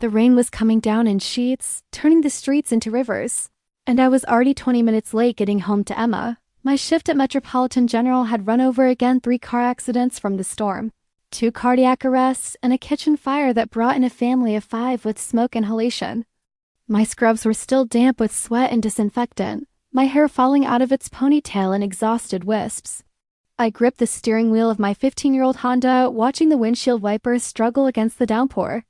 The rain was coming down in sheets, turning the streets into rivers. And I was already 20 minutes late getting home to Emma. My shift at Metropolitan General had run over again 3 car accidents from the storm, 2 cardiac arrests, and a kitchen fire that brought in a family of 5 with smoke inhalation. My scrubs were still damp with sweat and disinfectant, my hair falling out of its ponytail in exhausted wisps. I gripped the steering wheel of my 15-year-old Honda, watching the windshield wipers struggle against the downpour.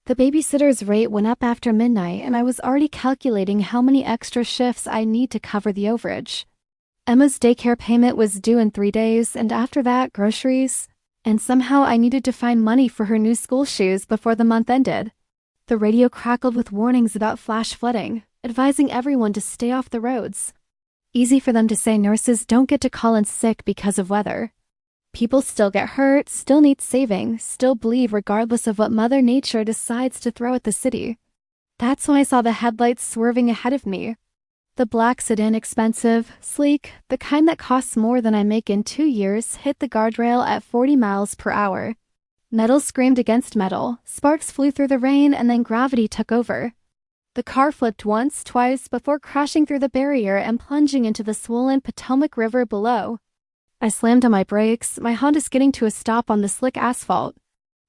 The babysitter's rate went up after midnight, and I was already calculating how many extra shifts I need to cover the overage. Emma's daycare payment was due in 3 days, and after that, groceries. And somehow I needed to find money for her new school shoes before the month ended. The radio crackled with warnings about flash flooding, advising everyone to stay off the roads. Easy for them to say nurses don't get to call in sick because of weather. People still get hurt, still need saving, still bleed regardless of what Mother Nature decides to throw at the city. That's when I saw the headlights swerving ahead of me. The black sedan, expensive, sleek, the kind that costs more than I make in 2 years, hit the guardrail at 40 miles per hour. Metal screamed against metal, sparks flew through the rain, and then gravity took over. The car flipped once, twice, before crashing through the barrier and plunging into the swollen Potomac River below. I slammed on my brakes, my Honda skidding to a stop on the slick asphalt.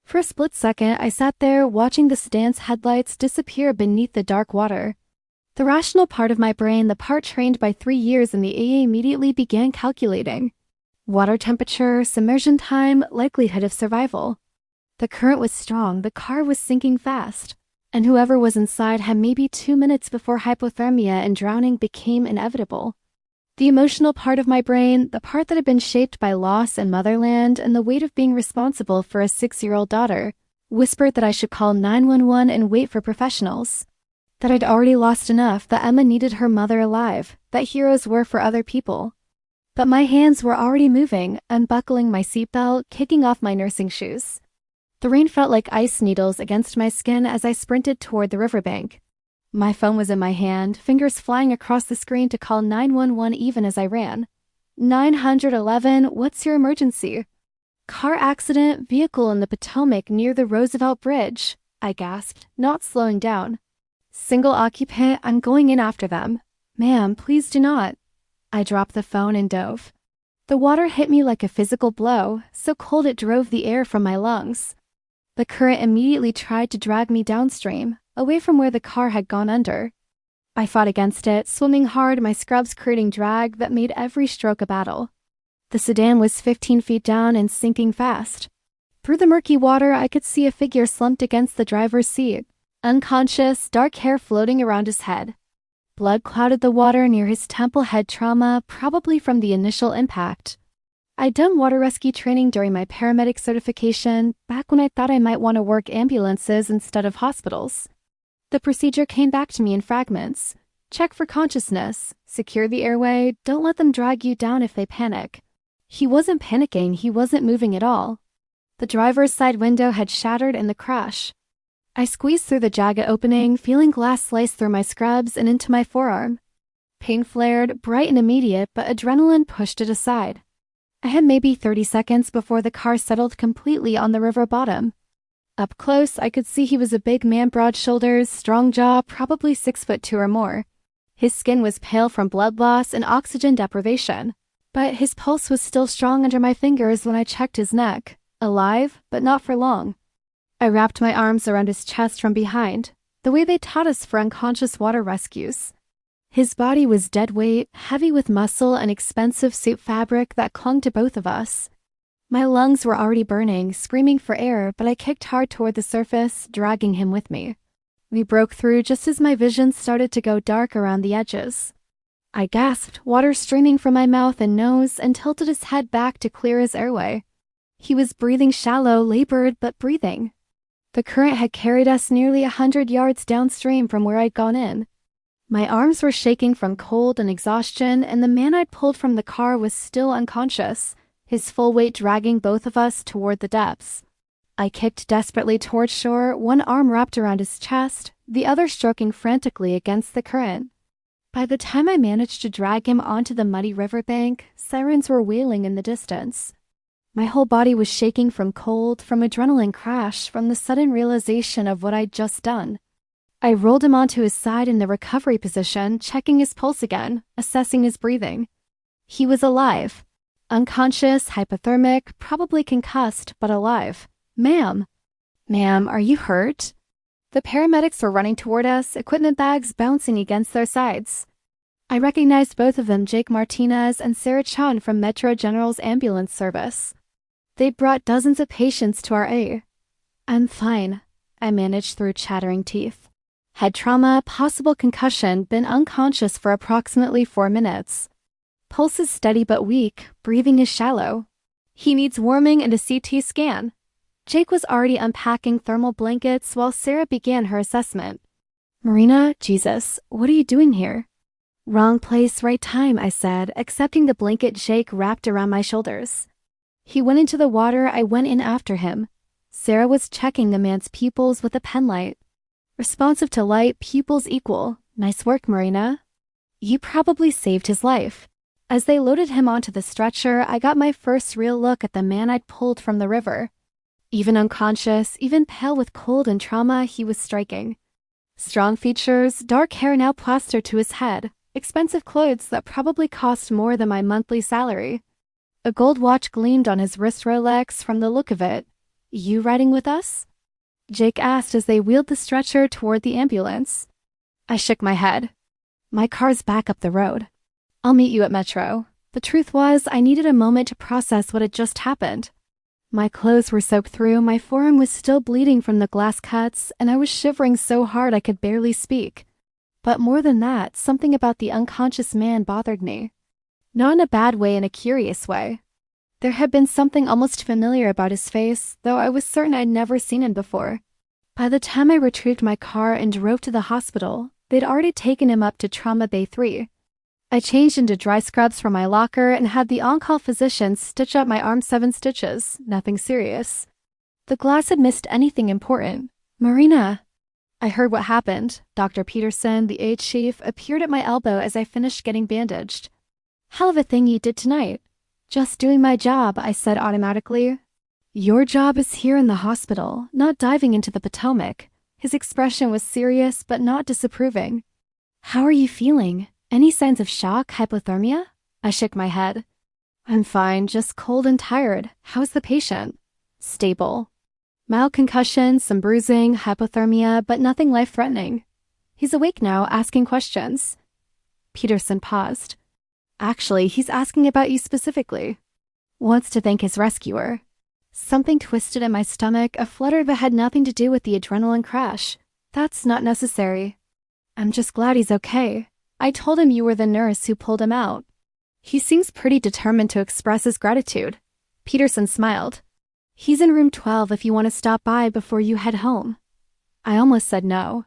For a split second, I sat there watching the sedan's headlights disappear beneath the dark water. The rational part of my brain, the part trained by 3 years in the AA, immediately began calculating. Water temperature, submersion time, likelihood of survival. The current was strong, the car was sinking fast, and whoever was inside had maybe 2 minutes before hypothermia and drowning became inevitable. The emotional part of my brain, the part that had been shaped by loss and motherland and the weight of being responsible for a 6-year-old daughter, whispered that I should call 911 and wait for professionals. That I'd already lost enough, that Emma needed her mother alive, that heroes were for other people. But my hands were already moving, unbuckling my seatbelt, kicking off my nursing shoes. The rain felt like ice needles against my skin as I sprinted toward the riverbank. My phone was in my hand, fingers flying across the screen to call 911 even as I ran. 911, what's your emergency? Car accident, vehicle in the Potomac near the Roosevelt Bridge, I gasped, not slowing down. Single occupant, I'm going in after them. Ma'am, please do not. I dropped the phone and dove. The water hit me like a physical blow, so cold it drove the air from my lungs. The current immediately tried to drag me downstream, away from where the car had gone under. I fought against it, swimming hard, my scrubs creating drag that made every stroke a battle. The sedan was 15 feet down and sinking fast. Through the murky water, I could see a figure slumped against the driver's seat, unconscious, dark hair floating around his head. Blood clouded the water near his temple head trauma, probably from the initial impact. I'd done water rescue training during my paramedic certification, back when I thought I might want to work ambulances instead of hospitals. The procedure came back to me in fragments. Check for consciousness, secure the airway, don't let them drag you down if they panic. He wasn't panicking, he wasn't moving at all. The driver's side window had shattered in the crash. I squeezed through the jagged opening, feeling glass slice through my scrubs and into my forearm. Pain flared, bright and immediate, but adrenaline pushed it aside. I had maybe 30 seconds before the car settled completely on the river bottom. Up close, I could see he was a big man, broad shoulders, strong jaw, probably 6'2" or more. His skin was pale from blood loss and oxygen deprivation, but his pulse was still strong under my fingers when I checked his neck. Alive, but not for long. I wrapped my arms around his chest from behind, the way they taught us for unconscious water rescues. His body was dead weight, heavy with muscle and expensive suit fabric that clung to both of us. My lungs were already burning, screaming for air, but I kicked hard toward the surface, dragging him with me. We broke through just as my vision started to go dark around the edges. I gasped, water streaming from my mouth and nose, and tilted his head back to clear his airway. He was breathing shallow, labored, but breathing. The current had carried us nearly 100 yards downstream from where I'd gone in. My arms were shaking from cold and exhaustion, and the man I'd pulled from the car was still unconscious, his full weight dragging both of us toward the depths. I kicked desperately toward shore, one arm wrapped around his chest, the other stroking frantically against the current. By the time I managed to drag him onto the muddy riverbank, sirens were wailing in the distance. My whole body was shaking from cold, from adrenaline crash, from the sudden realization of what I'd just done. I rolled him onto his side in the recovery position, checking his pulse again, assessing his breathing. He was alive. Unconscious, hypothermic, probably concussed, but alive. Ma'am, are you hurt? The paramedics were running toward us, equipment bags bouncing against their sides. I recognized both of them, Jake Martinez and Sarah Chun from Metro General's ambulance service. They'd brought dozens of patients to our aid. I'm fine, I managed through chattering teeth. Head trauma, possible concussion, been unconscious for approximately 4 minutes. Pulse is steady but weak, breathing is shallow. He needs warming and a CT scan. Jake was already unpacking thermal blankets while Sarah began her assessment. Marina, Jesus, what are you doing here? Wrong place, right time, I said, accepting the blanket Jake wrapped around my shoulders. He went into the water, I went in after him. Sarah was checking the man's pupils with a pen light. Responsive to light, pupils equal. Nice work, Marina. You probably saved his life. As they loaded him onto the stretcher, I got my first real look at the man I'd pulled from the river. Even unconscious, even pale with cold and trauma, he was striking. Strong features, dark hair now plastered to his head, expensive clothes that probably cost more than my monthly salary. A gold watch gleamed on his wrist Rolex from the look of it. You riding with us? Jake asked as they wheeled the stretcher toward the ambulance. I shook my head. My car's back up the road. I'll meet you at Metro. The truth was, I needed a moment to process what had just happened. My clothes were soaked through, my forearm was still bleeding from the glass cuts, and I was shivering so hard I could barely speak. But more than that, something about the unconscious man bothered me. Not in a bad way, in a curious way. There had been something almost familiar about his face, though I was certain I'd never seen him before. By the time I retrieved my car and drove to the hospital, they'd already taken him up to Trauma Bay 3. I changed into dry scrubs from my locker and had the on-call physician stitch up my arm 7 stitches, nothing serious. The glass had missed anything important. Marina. I heard what happened. Dr. Peterson, the aide chief, appeared at my elbow as I finished getting bandaged. Hell of a thing you did tonight. Just doing my job, I said automatically. Your job is here in the hospital, not diving into the Potomac. His expression was serious but not disapproving. How are you feeling? Any signs of shock, hypothermia? I shook my head. I'm fine, just cold and tired. How's the patient? Stable. Mild concussion, some bruising, hypothermia, but nothing life-threatening. He's awake now, asking questions. Peterson paused. Actually, he's asking about you specifically. Wants to thank his rescuer. Something twisted in my stomach, a flutter that had nothing to do with the adrenaline crash. That's not necessary. I'm just glad he's okay. I told him you were the nurse who pulled him out. He seems pretty determined to express his gratitude. Peterson smiled. He's in room 12 if you want to stop by before you head home. I almost said no.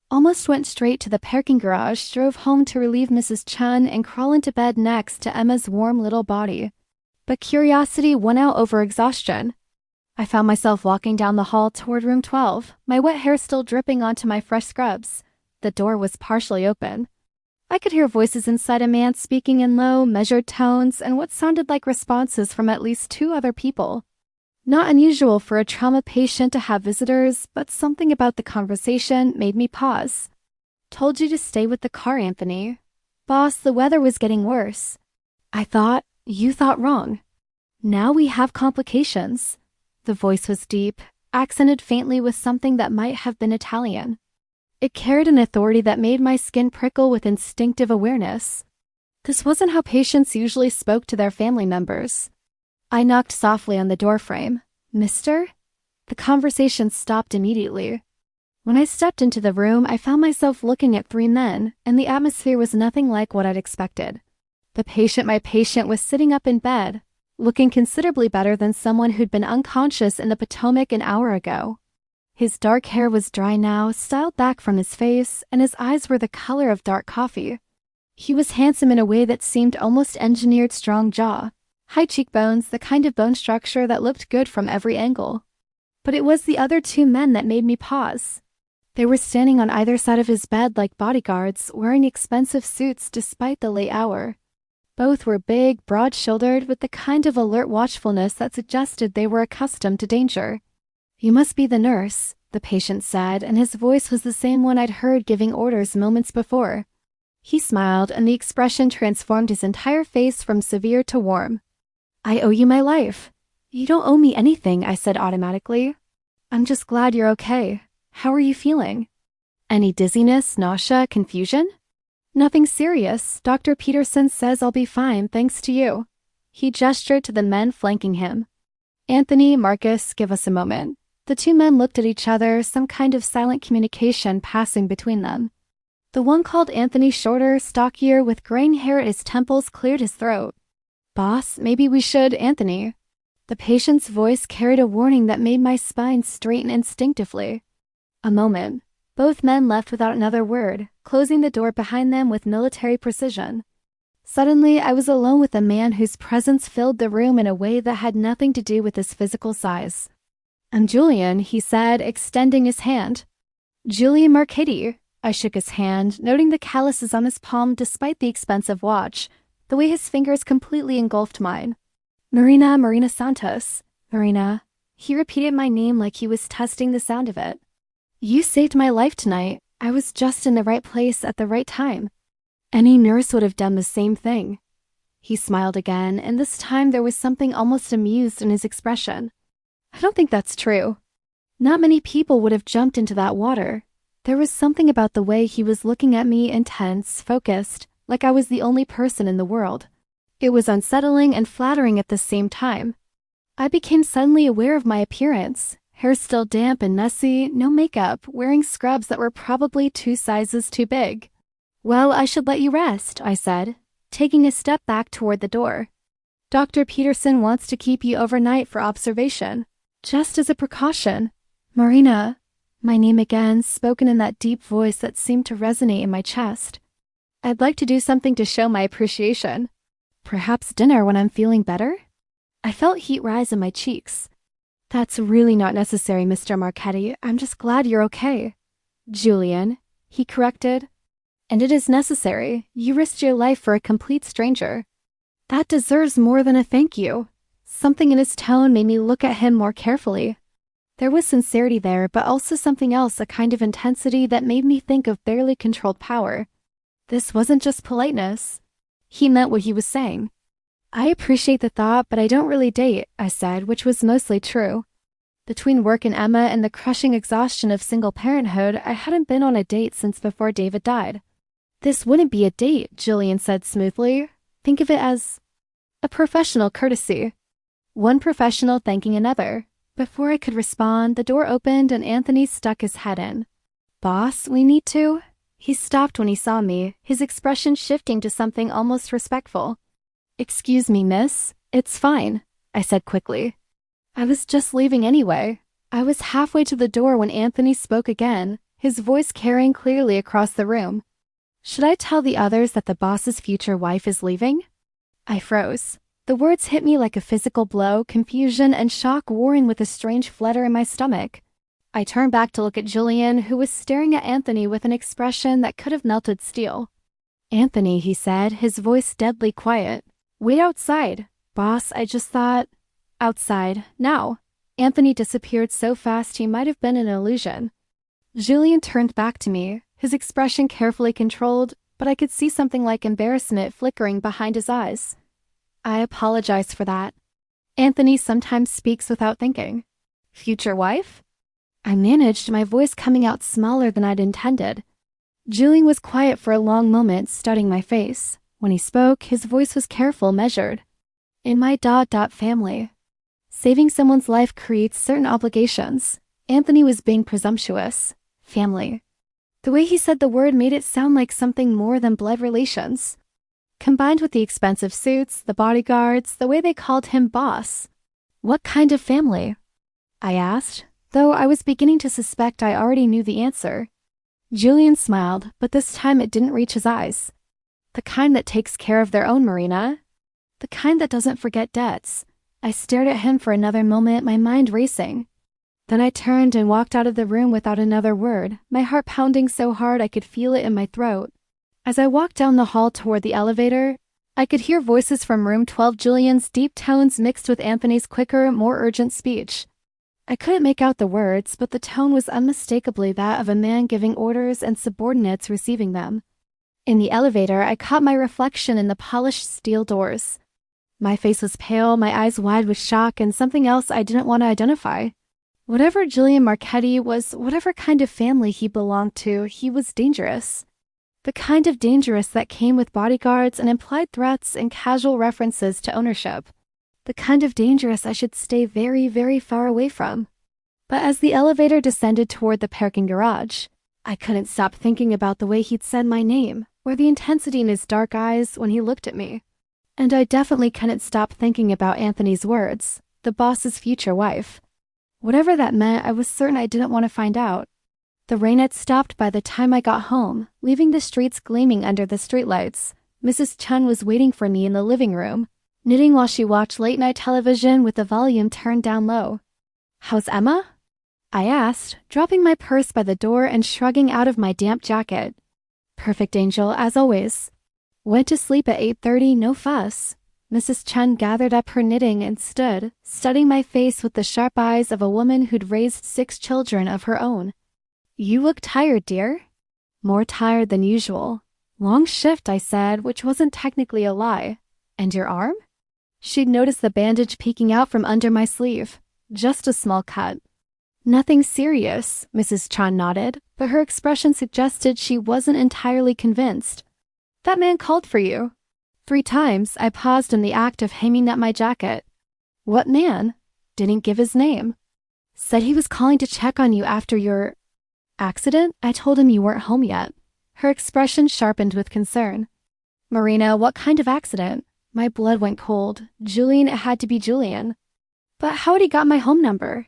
Almost went straight to the parking garage, drove home to relieve Mrs. Chun and crawl into bed next to Emma's warm little body. But curiosity won out over exhaustion. I found myself walking down the hall toward room 12, my wet hair still dripping onto my fresh scrubs. The door was partially open. I could hear voices inside, a man speaking in low, measured tones and what sounded like responses from at least 2 other people. Not unusual for a trauma patient to have visitors, but something about the conversation made me pause. Told you to stay with the car, Anthony. Boss, the weather was getting worse. I thought, you thought wrong. Now we have complications. The voice was deep, accented faintly with something that might have been Italian. It carried an authority that made my skin prickle with instinctive awareness. This wasn't how patients usually spoke to their family members. I knocked softly on the doorframe. Mister? The conversation stopped immediately. When I stepped into the room, I found myself looking at 3 men, and the atmosphere was nothing like what I'd expected. My patient was sitting up in bed, looking considerably better than someone who'd been unconscious in the Potomac an hour ago. His dark hair was dry now, styled back from his face, and his eyes were the color of dark coffee. He was handsome in a way that seemed almost engineered, strong jaw, high cheekbones, the kind of bone structure that looked good from every angle. But it was the other 2 men that made me pause. They were standing on either side of his bed like bodyguards, wearing expensive suits despite the late hour. Both were big, broad-shouldered, with the kind of alert watchfulness that suggested they were accustomed to danger. "You must be the nurse," the patient said, and his voice was the same one I'd heard giving orders moments before. He smiled, and the expression transformed his entire face from severe to warm. "I owe you my life." "You don't owe me anything," I said automatically. "I'm just glad you're okay. How are you feeling?" "Any dizziness, nausea, confusion?" "Nothing serious. Dr. Peterson says I'll be fine thanks to you." He gestured to the men flanking him. "Anthony, Marcus, give us a moment." The two men looked at each other, some kind of silent communication passing between them. The one called Anthony, shorter, stockier, with graying hair at his temples, cleared his throat. "Boss, maybe we should, Anthony." The patient's voice carried a warning that made my spine straighten instinctively. A moment. Both men left without another word, closing the door behind them with military precision. Suddenly, I was alone with a man whose presence filled the room in a way that had nothing to do with his physical size. "I'm Julian," he said, extending his hand. "Julian Marchetti." I shook his hand, noting the calluses on his palm despite the expensive watch, the way his fingers completely engulfed mine. Marina Santos." "Marina." He repeated my name like he was testing the sound of it. "You saved my life tonight. I was just in the right place at the right time. Any nurse would have done the same thing." He smiled again, and this time there was something almost amused in his expression. "I don't think that's true. Not many people would have jumped into that water." There was something about the way he was looking at me, intense, focused, like I was the only person in the world. It was unsettling and flattering at the same time. I became suddenly aware of my appearance. Hair still damp and messy, no makeup, wearing scrubs that were probably 2 sizes too big. "Well, I should let you rest," I said, taking a step back toward the door. "Dr. Peterson wants to keep you overnight for observation, just as a precaution." "Marina," my name again, spoken in that deep voice that seemed to resonate in my chest. "I'd like to do something to show my appreciation. Perhaps dinner when I'm feeling better?" I felt heat rise in my cheeks. "That's really not necessary, Mr. Marchetti. I'm just glad you're okay." "Julian," he corrected. "And it is necessary. You risked your life for a complete stranger. That deserves more than a thank you." Something in his tone made me look at him more carefully. There was sincerity there, but also something else, a kind of intensity that made me think of barely controlled power. This wasn't just politeness. He meant what he was saying. "I appreciate the thought, but I don't really date," I said, which was mostly true. Between work and Emma and the crushing exhaustion of single parenthood, I hadn't been on a date since before David died. "This wouldn't be a date," Julian said smoothly. "Think of it as a professional courtesy. One professional thanking another." Before I could respond, the door opened and Anthony stuck his head in. "Boss, we need to..." He stopped when he saw me, his expression shifting to something almost respectful. "Excuse me, miss. It's fine," I said quickly. I was just leaving anyway. I was halfway to the door when Anthony spoke again, his voice carrying clearly across the room. "Should I tell the others that the boss's future wife is leaving?" I froze. The words hit me like a physical blow, confusion and shock warring with a strange flutter in my stomach. I turned back to look at Julian, who was staring at Anthony with an expression that could have melted steel. "Anthony," he said, his voice deadly quiet. "Wait outside." "Boss, I just thought..." "Outside, now." Anthony disappeared so fast he might have been an illusion. Julian turned back to me, his expression carefully controlled, but I could see something like embarrassment flickering behind his eyes. "I apologize for that. Anthony sometimes speaks without thinking." "Future wife?" I managed, my voice coming out smaller than I'd intended. Julian was quiet for a long moment, studying my face. When he spoke, his voice was careful, measured. "In my family. Saving someone's life creates certain obligations." Anthony was being presumptuous. Family. The way he said the word made it sound like something more than blood relations. Combined with the expensive suits, the bodyguards, the way they called him boss. "What kind of family?" I asked, though I was beginning to suspect I already knew the answer. Julian smiled, but this time it didn't reach his eyes. "The kind that takes care of their own, Marina. The kind that doesn't forget debts." I stared at him for another moment, my mind racing. Then I turned and walked out of the room without another word, my heart pounding so hard I could feel it in my throat. As I walked down the hall toward the elevator, I could hear voices from room 12, Julian's deep tones mixed with Anthony's quicker, more urgent speech. I couldn't make out the words, but the tone was unmistakably that of a man giving orders and subordinates receiving them. In the elevator, I caught my reflection in the polished steel doors. My face was pale, my eyes wide with shock, and something else I didn't want to identify. Whatever Julian Marchetti was, whatever kind of family he belonged to, he was dangerous. The kind of dangerous that came with bodyguards and implied threats and casual references to ownership. The kind of dangerous I should stay very, very far away from. But as the elevator descended toward the parking garage, I couldn't stop thinking about the way he'd said my name, or the intensity in his dark eyes when he looked at me. And I definitely couldn't stop thinking about Anthony's words, the boss's future wife. Whatever that meant, I was certain I didn't want to find out. The rain had stopped by the time I got home, leaving the streets gleaming under the streetlights. Mrs. Chun was waiting for me in the living room, knitting while she watched late-night television with the volume turned down low. "How's Emma?" I asked, dropping my purse by the door and shrugging out of my damp jacket. "Perfect, Angel, as always. Went to sleep at 8:30, no fuss." Mrs. Chun gathered up her knitting and stood, studying my face with the sharp eyes of a woman who'd raised 6 children of her own. "You look tired, dear." "More tired than usual." "Long shift," I said, which wasn't technically a lie. "And your arm?" She'd noticed the bandage peeking out from under my sleeve. "Just a small cut." "Nothing serious," Mrs. Chun nodded, but her expression suggested she wasn't entirely convinced. "That man called for you." 3 times, I paused in the act of hanging up my jacket. "What man?" "Didn't give his name." "Said he was calling to check on you after your accident." I told him you weren't home yet. Her expression sharpened with concern. "Marina, what kind of accident?" My blood went cold. Julian, it had to be Julian. But how had he got my home number?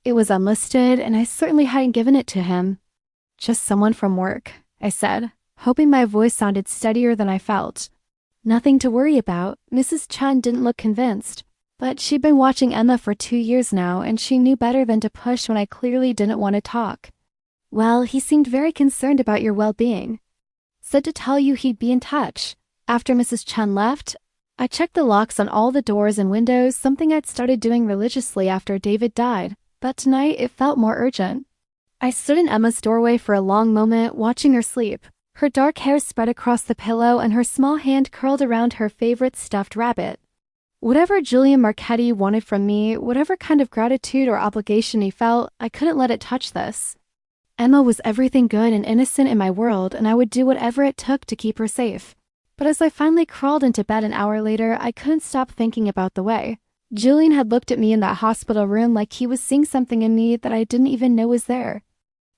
It was unlisted, and I certainly hadn't given it to him. "Just someone from work," I said, hoping my voice sounded steadier than I felt. "Nothing to worry about." Mrs. Chun didn't look convinced, but she'd been watching Emma for 2 years now, and she knew better than to push when I clearly didn't want to talk. "Well, he seemed very concerned about your well-being. Said to tell you he'd be in touch." After Mrs. Chun left, I checked the locks on all the doors and windows, something I'd started doing religiously after David died, but tonight it felt more urgent. I stood in Emma's doorway for a long moment, watching her sleep, her dark hair spread across the pillow and her small hand curled around her favorite stuffed rabbit. Whatever Julian Marchetti wanted from me, whatever kind of gratitude or obligation he felt, I couldn't let it touch this. Emma was everything good and innocent in my world, and I would do whatever it took to keep her safe. But as I finally crawled into bed an hour later, I couldn't stop thinking about the way Julian had looked at me in that hospital room like he was seeing something in me that I didn't even know was there.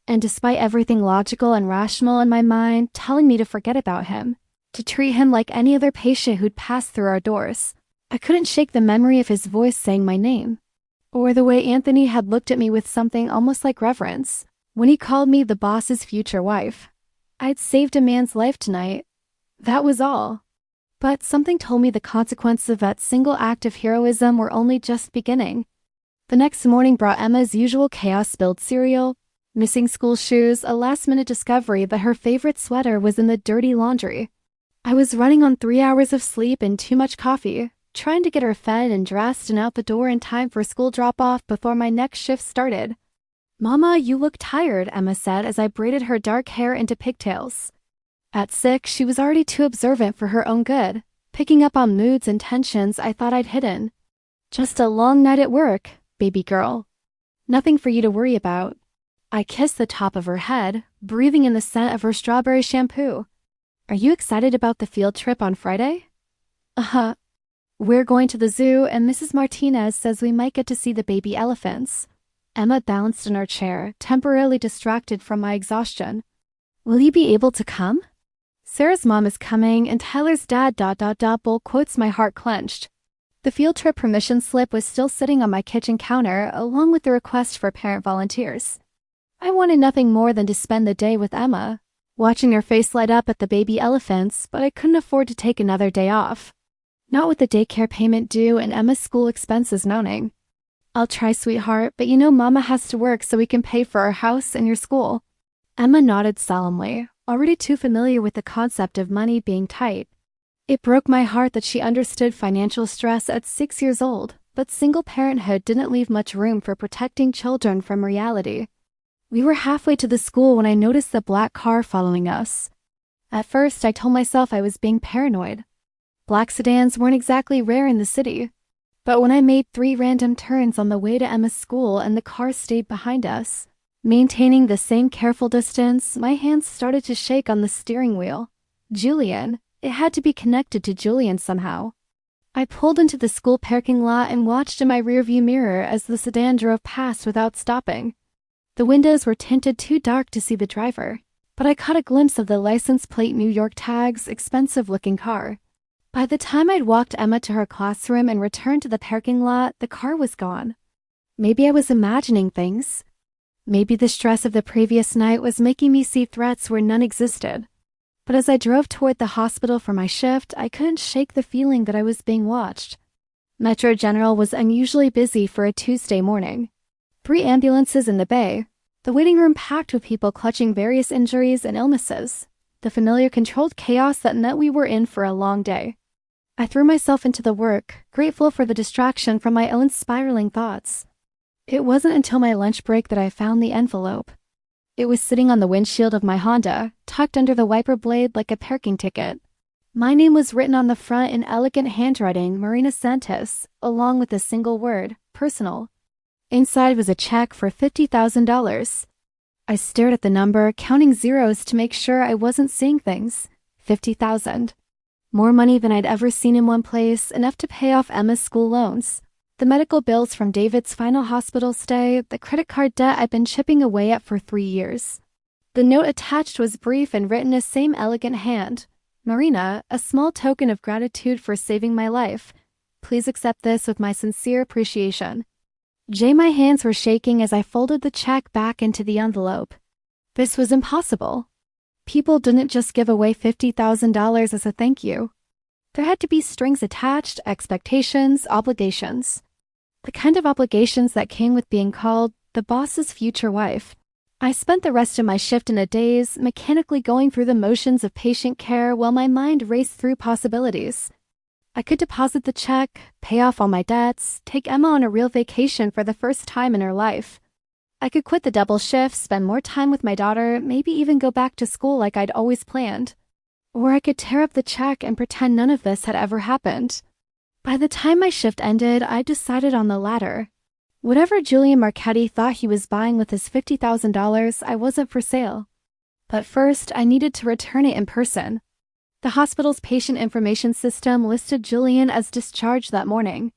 And despite everything logical and rational in my mind telling me to forget about him, to treat him like any other patient who'd passed through our doors, I couldn't shake the memory of his voice saying my name, or the way Anthony had looked at me with something almost like reverence when he called me the boss's future wife. I'd saved a man's life tonight. That was all. But something told me the consequences of that single act of heroism were only just beginning. The next morning brought Emma's usual chaos: spilled cereal, missing school shoes, a last-minute discovery that her favorite sweater was in the dirty laundry. I was running on 3 hours of sleep and too much coffee, trying to get her fed and dressed and out the door in time for school drop-off before my next shift started. "Mama, you look tired," Emma said as I braided her dark hair into pigtails. At 6, she was already too observant for her own good, picking up on moods and tensions I thought I'd hidden. "Just a long night at work, baby girl. Nothing for you to worry about." I kissed the top of her head, breathing in the scent of her strawberry shampoo. "Are you excited about the field trip on Friday?" "Uh-huh. We're going to the zoo, and Mrs. Martinez says we might get to see the baby elephants." Emma bounced in her chair, temporarily distracted from my exhaustion. "Will you be able to come?" "Sarah's mom is coming, and Tyler's dad ... Bull quotes my heart clenched. The field trip permission slip was still sitting on my kitchen counter, along with the request for parent volunteers. I wanted nothing more than to spend the day with Emma, watching her face light up at the baby elephants, but I couldn't afford to take another day off. Not with the daycare payment due and Emma's school expenses mounting. "I'll try, sweetheart, but you know Mama has to work so we can pay for our house and your school." Emma nodded solemnly, already too familiar with the concept of money being tight. It broke my heart that she understood financial stress at 6 years old, but single parenthood didn't leave much room for protecting children from reality. We were halfway to the school when I noticed the black car following us. At first, I told myself I was being paranoid. Black sedans weren't exactly rare in the city. But when I made 3 random turns on the way to Emma's school and the car stayed behind us, maintaining the same careful distance, my hands started to shake on the steering wheel. Julian. It had to be connected to Julian somehow. I pulled into the school parking lot and watched in my rearview mirror as the sedan drove past without stopping. The windows were tinted too dark to see the driver, but I caught a glimpse of the license plate New York tags, expensive-looking car. By the time I'd walked Emma to her classroom and returned to the parking lot, the car was gone. Maybe I was imagining things. Maybe the stress of the previous night was making me see threats where none existed. But as I drove toward the hospital for my shift, I couldn't shake the feeling that I was being watched. Metro General was unusually busy for a Tuesday morning. 3 ambulances in the bay, the waiting room packed with people clutching various injuries and illnesses, the familiar controlled chaos that meant we were in for a long day. I threw myself into the work, grateful for the distraction from my own spiraling thoughts. It wasn't until my lunch break that I found the envelope. It was sitting on the windshield of my Honda, tucked under the wiper blade like a parking ticket. My name was written on the front in elegant handwriting, Marina Santos, along with a single word, personal. Inside was a check for $50,000. I stared at the number, counting zeros to make sure I wasn't seeing things. 50,000. More money than I'd ever seen in one place, enough to pay off Emma's school loans, the medical bills from David's final hospital stay, the credit card debt I'd been chipping away at for 3 years. The note attached was brief and written in the same elegant hand. Marina, a small token of gratitude for saving my life. Please accept this with my sincere appreciation. My hands were shaking as I folded the check back into the envelope. This was impossible. People didn't just give away $50,000 as a thank you. There had to be strings attached, expectations, obligations. The kind of obligations that came with being called the boss's future wife. I spent the rest of my shift in a daze, mechanically going through the motions of patient care while my mind raced through possibilities. I could deposit the check, pay off all my debts, take Emma on a real vacation for the first time in her life. I could quit the double shift, spend more time with my daughter, maybe even go back to school like I'd always planned. Or I could tear up the check and pretend none of this had ever happened. By the time my shift ended, I decided on the latter. Whatever Julian Marchetti thought he was buying with his $50,000, I wasn't for sale. But first, I needed to return it in person. The hospital's patient information system listed Julian as discharged that morning.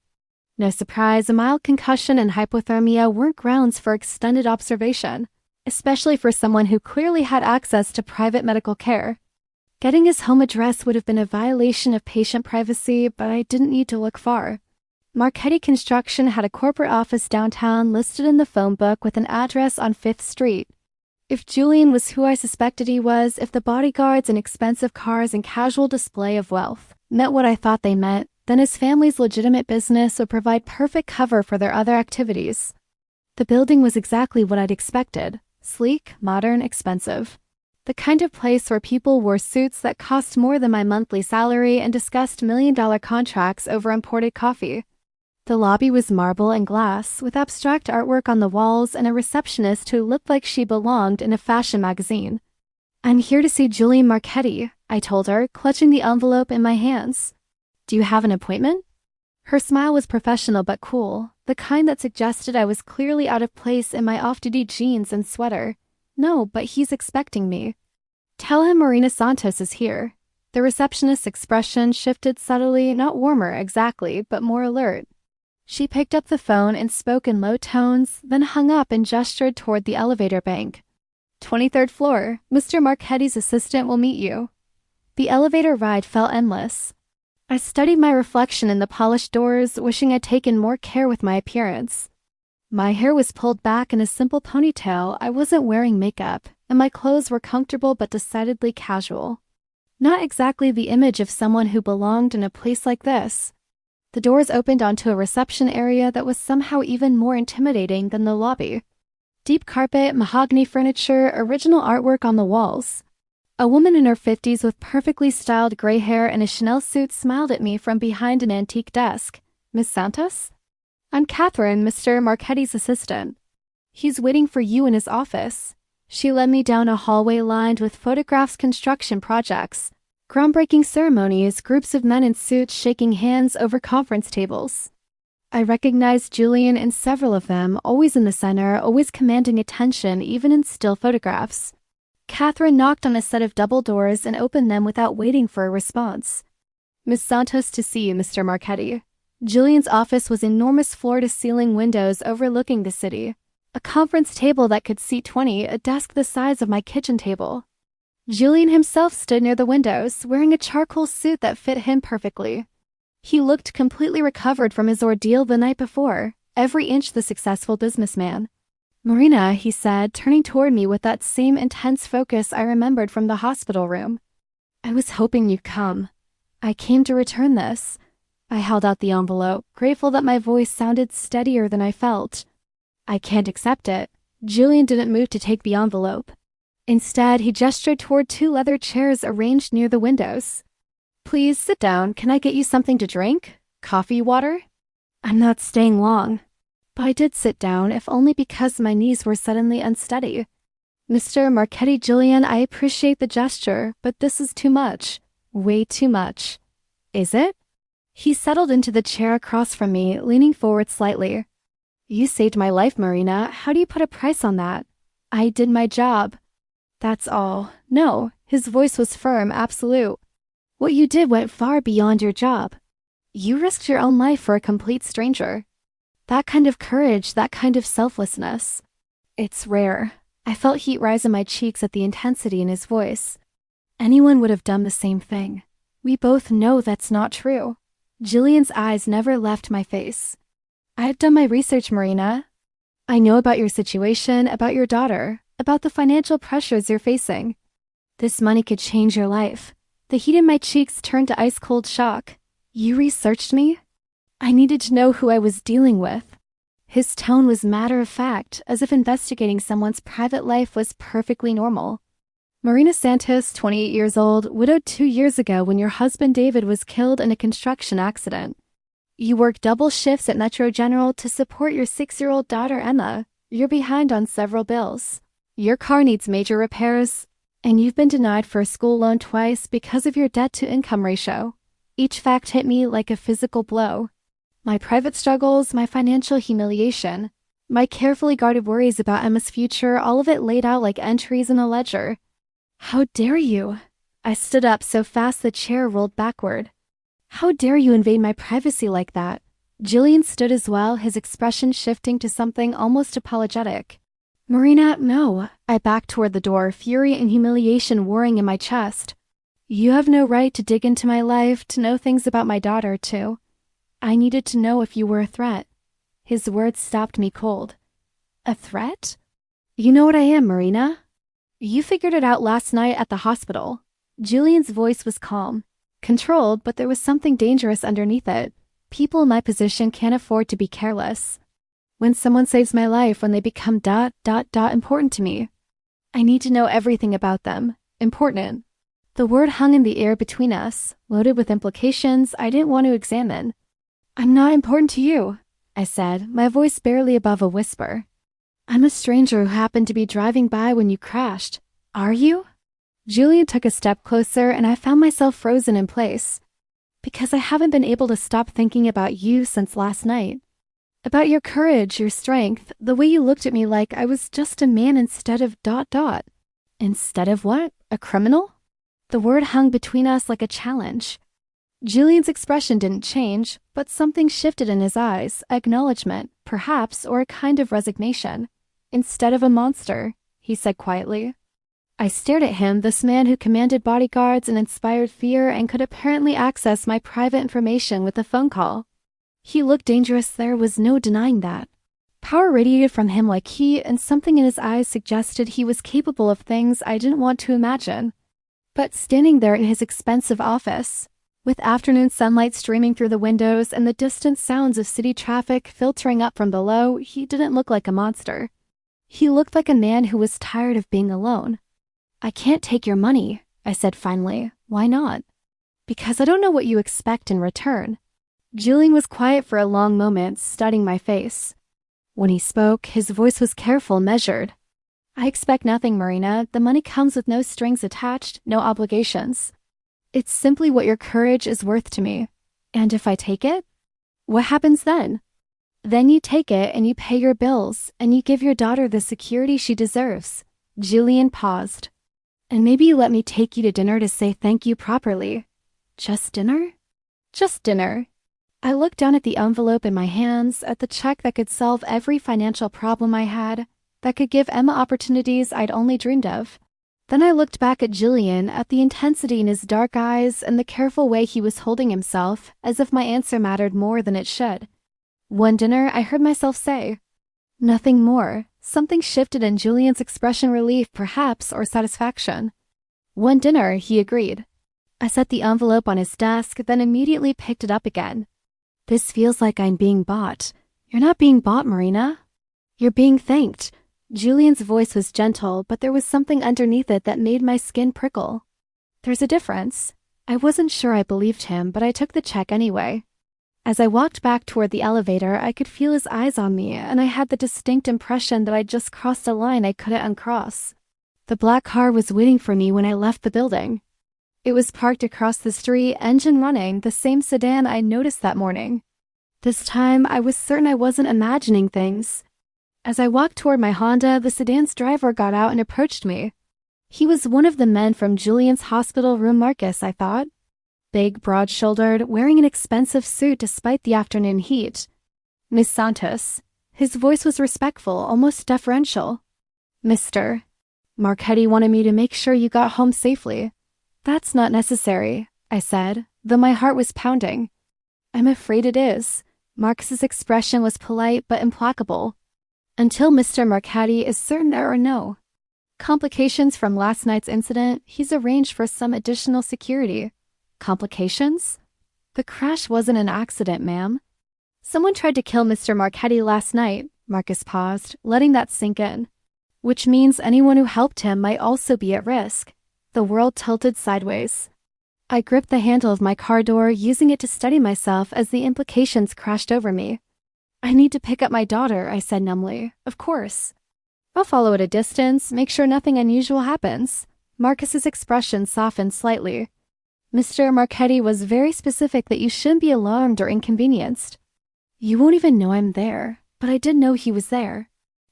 No surprise, a mild concussion and hypothermia weren't grounds for extended observation, especially for someone who clearly had access to private medical care. Getting his home address would have been a violation of patient privacy, but I didn't need to look far. Marchetti Construction had a corporate office downtown listed in the phone book with an address on 5th Street. If Julian was who I suspected he was, if the bodyguards and expensive cars and casual display of wealth meant what I thought they meant, then his family's legitimate business would provide perfect cover for their other activities. The building was exactly what I'd expected. Sleek, modern, expensive. The kind of place where people wore suits that cost more than my monthly salary and discussed million-dollar contracts over imported coffee. The lobby was marble and glass, with abstract artwork on the walls and a receptionist who looked like she belonged in a fashion magazine. "I'm here to see Julian Marchetti," I told her, clutching the envelope in my hands. "Do you have an appointment?" Her smile was professional but cool, the kind that suggested I was clearly out of place in my off-duty jeans and sweater. "No, but he's expecting me." "Tell him Marina Santos is here." The receptionist's expression shifted subtly, not warmer exactly, but more alert. She picked up the phone and spoke in low tones, then hung up and gestured toward the elevator bank. 23rd floor. Mr. Marchetti's assistant will meet you." The elevator ride felt endless. I studied my reflection in the polished doors, wishing I'd taken more care with my appearance. My hair was pulled back in a simple ponytail, I wasn't wearing makeup, and my clothes were comfortable but decidedly casual. Not exactly the image of someone who belonged in a place like this. The doors opened onto a reception area that was somehow even more intimidating than the lobby. Deep carpet, mahogany furniture, original artwork on the walls. A woman in her 50s with perfectly styled gray hair and a Chanel suit smiled at me from behind an antique desk. Miss Santos? I'm Catherine, Mr. Marchetti's assistant. He's waiting for you in his office. She led me down a hallway lined with photographs, construction projects, groundbreaking ceremonies, groups of men in suits shaking hands over conference tables. I recognized Julian in several of them, always in the center, always commanding attention, even in still photographs. Catherine knocked on a set of double doors and opened them without waiting for a response. Miss Santos to see you, Mr. Marchetti. Julian's office was enormous floor-to-ceiling windows overlooking the city. A conference table that could seat 20, a desk the size of my kitchen table. Julian himself stood near the windows, wearing a charcoal suit that fit him perfectly. He looked completely recovered from his ordeal the night before, every inch the successful businessman. Marina, he said, turning toward me with that same intense focus I remembered from the hospital room. I was hoping you'd come. I came to return this. I held out the envelope, grateful that my voice sounded steadier than I felt. I can't accept it. Julian didn't move to take the envelope. Instead, he gestured toward 2 leather chairs arranged near the windows. Please sit down. Can I get you something to drink? Coffee, water? I'm not staying long. But I did sit down, if only because my knees were suddenly unsteady. Mr. Marchetti, Julian, I appreciate the gesture, but this is too much. Way too much. Is it? He settled into the chair across from me, leaning forward slightly. You saved my life, Marina. How do you put a price on that? I did my job. That's all. No, his voice was firm, absolute. What you did went far beyond your job. You risked your own life for a complete stranger. That kind of courage, that kind of selflessness. It's rare. I felt heat rise in my cheeks at the intensity in his voice. Anyone would have done the same thing. We both know that's not true. Julian's eyes never left my face. I've done my research, Marina. I know about your situation, about your daughter, about the financial pressures you're facing. This money could change your life. The heat in my cheeks turned to ice-cold shock. You researched me? I needed to know who I was dealing with. His tone was matter-of-fact, as if investigating someone's private life was perfectly normal. Marina Santos, 28 years old, widowed 2 years ago when your husband David was killed in a construction accident. You work double shifts at Metro General to support your 6-year-old daughter Emma. You're behind on several bills. Your car needs major repairs, and you've been denied for a school loan twice because of your debt-to-income ratio. Each fact hit me like a physical blow. My private struggles, my financial humiliation, my carefully guarded worries about Emma's future, all of it laid out like entries in a ledger. How dare you? I stood up so fast the chair rolled backward. How dare you invade my privacy like that? Julian stood as well, his expression shifting to something almost apologetic. Marina, no. I backed toward the door, fury and humiliation warring in my chest. You have no right to dig into my life, to know things about my daughter, too. I needed to know if you were a threat. His words stopped me cold. A threat? You know what I am, Marina. You figured it out last night at the hospital. Julian's voice was calm. Controlled, but there was something dangerous underneath it. People in my position can't afford to be careless. When someone saves my life, when they become ... important to me. I need to know everything about them. Important. The word hung in the air between us, loaded with implications I didn't want to examine. I'm not important to you, I said, my voice barely above a whisper. I'm a stranger who happened to be driving by when you crashed. Are you? Julian took a step closer and I found myself frozen in place. Because I haven't been able to stop thinking about you since last night. About your courage, your strength, the way you looked at me like I was just a man instead of ... Instead of what? A criminal? The word hung between us like a challenge. Julian's expression didn't change, but something shifted in his eyes, acknowledgement, perhaps, or a kind of resignation. Instead of a monster, he said quietly. I stared at him, this man who commanded bodyguards and inspired fear and could apparently access my private information with a phone call. He looked dangerous, there was no denying that. Power radiated from him like heat, and something in his eyes suggested he was capable of things I didn't want to imagine. But standing there in his expensive office, with afternoon sunlight streaming through the windows and the distant sounds of city traffic filtering up from below, he didn't look like a monster. He looked like a man who was tired of being alone. I can't take your money, I said finally. Why not? Because I don't know what you expect in return. Julian was quiet for a long moment, studying my face. When he spoke, his voice was careful, measured. I expect nothing, Marina. The money comes with no strings attached, no obligations. It's simply what your courage is worth to me. And if I take it? What happens then? Then you take it and you pay your bills, and you give your daughter the security she deserves. Julian paused. And maybe you let me take you to dinner to say thank you properly. Just dinner? Just dinner. I looked down at the envelope in my hands, at the check that could solve every financial problem I had, that could give Emma opportunities I'd only dreamed of. Then I looked back at Julian, at the intensity in his dark eyes and the careful way he was holding himself, as if my answer mattered more than it should. One dinner, I heard myself say. Nothing more. Something shifted in Julian's expression, relief, perhaps, or satisfaction. One dinner, he agreed. I set the envelope on his desk, then immediately picked it up again. This feels like I'm being bought. You're not being bought, Marina. You're being thanked. Julian's voice was gentle, but there was something underneath it that made my skin prickle. There's a difference. I wasn't sure I believed him, but I took the check anyway. As I walked back toward the elevator, I could feel his eyes on me, and I had the distinct impression that I'd just crossed a line I couldn't uncross. The black car was waiting for me when I left the building. It was parked across the street, engine running, the same sedan I noticed that morning. This time, I was certain I wasn't imagining things. As I walked toward my Honda, the sedan's driver got out and approached me. He was one of the men from Julian's hospital room, Marcus, I thought. Big, broad-shouldered, wearing an expensive suit despite the afternoon heat. Miss Santos. His voice was respectful, almost deferential. Mr. Marchetti wanted me to make sure you got home safely. That's not necessary, I said, though my heart was pounding. I'm afraid it is. Marcus's expression was polite but implacable. Until Mr. Marchetti is certain or no. Complications from last night's incident, he's arranged for some additional security. Complications? The crash wasn't an accident, ma'am. Someone tried to kill Mr. Marchetti last night, Marcus paused, letting that sink in. Which means anyone who helped him might also be at risk. The world tilted sideways. I gripped the handle of my car door, using it to steady myself as the implications crashed over me. I need to pick up my daughter, I said numbly. Of course. I'll follow at a distance, make sure nothing unusual happens. Marcus's expression softened slightly. Mr. Marchetti was very specific that you shouldn't be alarmed or inconvenienced. You won't even know I'm there, but I did know he was there.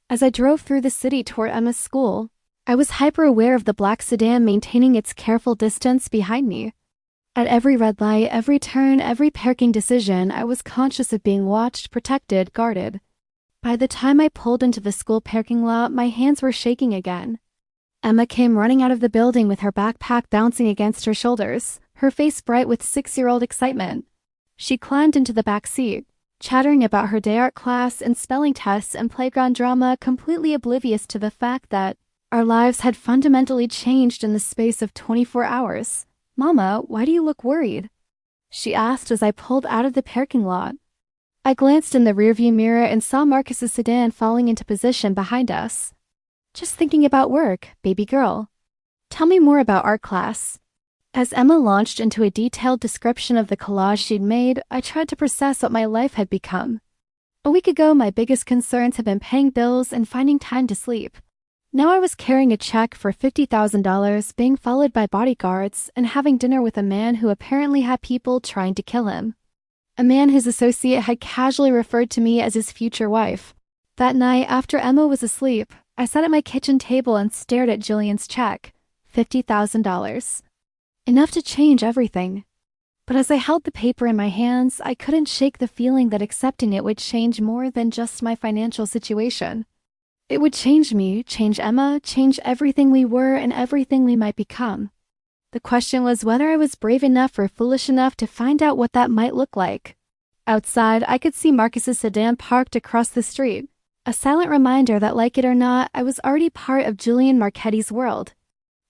As I drove through the city toward Emma's school, I was hyper-aware of the black sedan maintaining its careful distance behind me. At every red light, every turn, every parking decision, I was conscious of being watched, protected, guarded. By the time I pulled into the school parking lot, my hands were shaking again. Emma came running out of the building with her backpack bouncing against her shoulders, her face bright with 6-year-old excitement. She climbed into the back seat, chattering about her day art class and spelling tests and playground drama, completely oblivious to the fact that our lives had fundamentally changed in the space of 24 hours. Mama, why do you look worried? She asked as I pulled out of the parking lot. I glanced in the rearview mirror and saw Marcus's sedan falling into position behind us. Just thinking about work, baby girl. Tell me more about art class. As Emma launched into a detailed description of the collage she'd made, I tried to process what my life had become. A week ago, my biggest concerns had been paying bills and finding time to sleep. Now I was carrying a check for $50,000, being followed by bodyguards, and having dinner with a man who apparently had people trying to kill him. A man his associate had casually referred to me as his future wife. That night, after Emma was asleep, I sat at my kitchen table and stared at Julian's check. $50,000. Enough to change everything. But as I held the paper in my hands, I couldn't shake the feeling that accepting it would change more than just my financial situation. It would change me, change Emma, change everything we were and everything we might become. The question was whether I was brave enough or foolish enough to find out what that might look like. Outside, I could see Marcus's sedan parked across the street, a silent reminder that, like it or not, I was already part of Julian Marchetti's world.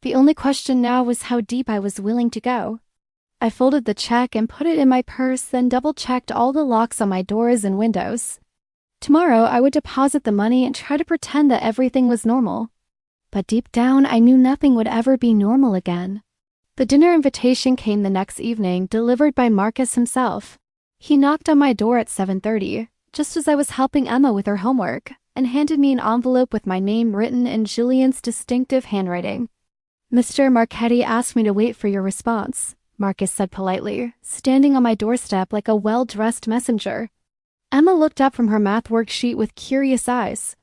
The only question now was how deep I was willing to go. I folded the check and put it in my purse, then double-checked all the locks on my doors and windows. Tomorrow, I would deposit the money and try to pretend that everything was normal. But deep down, I knew nothing would ever be normal again. The dinner invitation came the next evening, delivered by Marcus himself. He knocked on my door at 7:30, just as I was helping Emma with her homework, and handed me an envelope with my name written in Julian's distinctive handwriting. "Mr. Marchetti asked me to wait for your response," Marcus said politely, standing on my doorstep like a well-dressed messenger. Emma looked up from her math worksheet with curious eyes.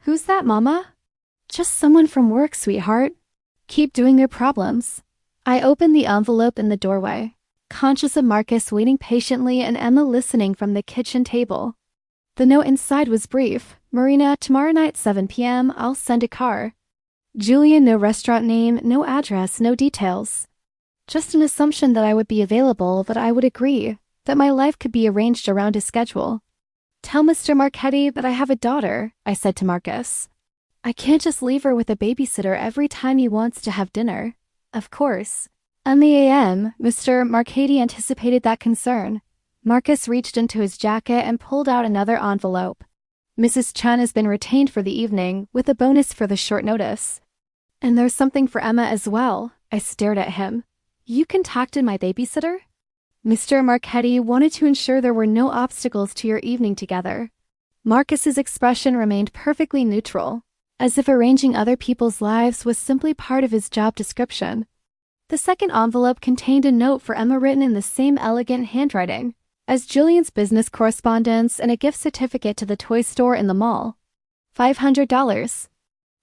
"Who's that, Mama?" "Just someone from work, sweetheart. Keep doing your problems." I opened the envelope in the doorway, conscious of Marcus waiting patiently and Emma listening from the kitchen table. The note inside was brief. "Marina, tomorrow night 7 p.m., I'll send a car." Julian, no restaurant name, no address, no details. Just an assumption that I would be available, that I would agree, that my life could be arranged around his schedule. "Tell Mr. Marchetti that I have a daughter," I said to Marcus. "I can't just leave her with a babysitter every time he wants to have dinner." Of course. On the AM, Mr. Marchetti anticipated that concern. Marcus reached into his jacket and pulled out another envelope. "Mrs. Chen has been retained for the evening, with a bonus for the short notice. And there's something for Emma as well." I stared at him. "You contacted my babysitter?" Mr. Marchetti wanted to ensure there were no obstacles to your evening together. Marcus's expression remained perfectly neutral, as if arranging other people's lives was simply part of his job description. The second envelope contained a note for Emma written in the same elegant handwriting as Julian's business correspondence and a gift certificate to the toy store in the mall. $500.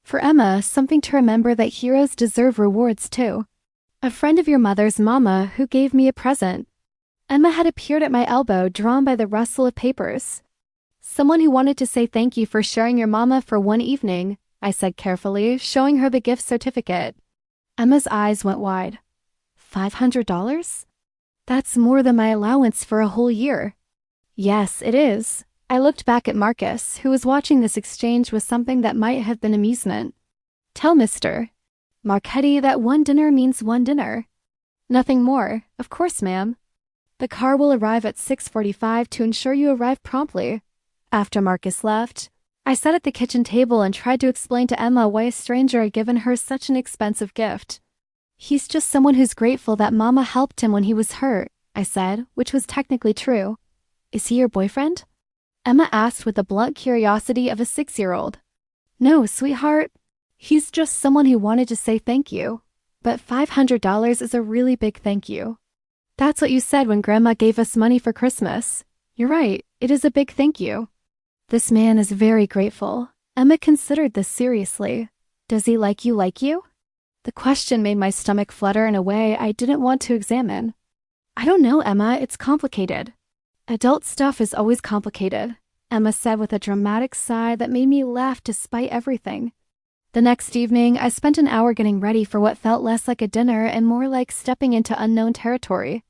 For Emma, something to remember that heroes deserve rewards too. "A friend of your mother's, Mama, who gave me a present." Emma had appeared at my elbow, drawn by the rustle of papers. "Someone who wanted to say thank you for sharing your mama for one evening," I said carefully, showing her the gift certificate. Emma's eyes went wide. $500? That's more than my allowance for a whole year. Yes, it is. I looked back at Marcus, who was watching this exchange with something that might have been amusement. "Tell Mr. Marchetti that one dinner means one dinner." "Nothing more. Of course, ma'am." "The car will arrive at 6:45 to ensure you arrive promptly." After Marcus left, I sat at the kitchen table and tried to explain to Emma why a stranger had given her such an expensive gift. "He's just someone who's grateful that Mama helped him when he was hurt," I said, which was technically true. "Is he your boyfriend?" Emma asked with the blunt curiosity of a 6-year-old. "No, sweetheart. He's just someone who wanted to say thank you. But $500 is a really big thank you. That's what you said when Grandma gave us money for Christmas. You're right, it is a big thank you." "This man is very grateful." Emma considered this seriously. "Does he like you like you?" The question made my stomach flutter in a way I didn't want to examine. "I don't know, Emma, it's complicated." "Adult stuff is always complicated," Emma said with a dramatic sigh that made me laugh despite everything. The next evening, I spent an hour getting ready for what felt less like a dinner and more like stepping into unknown territory.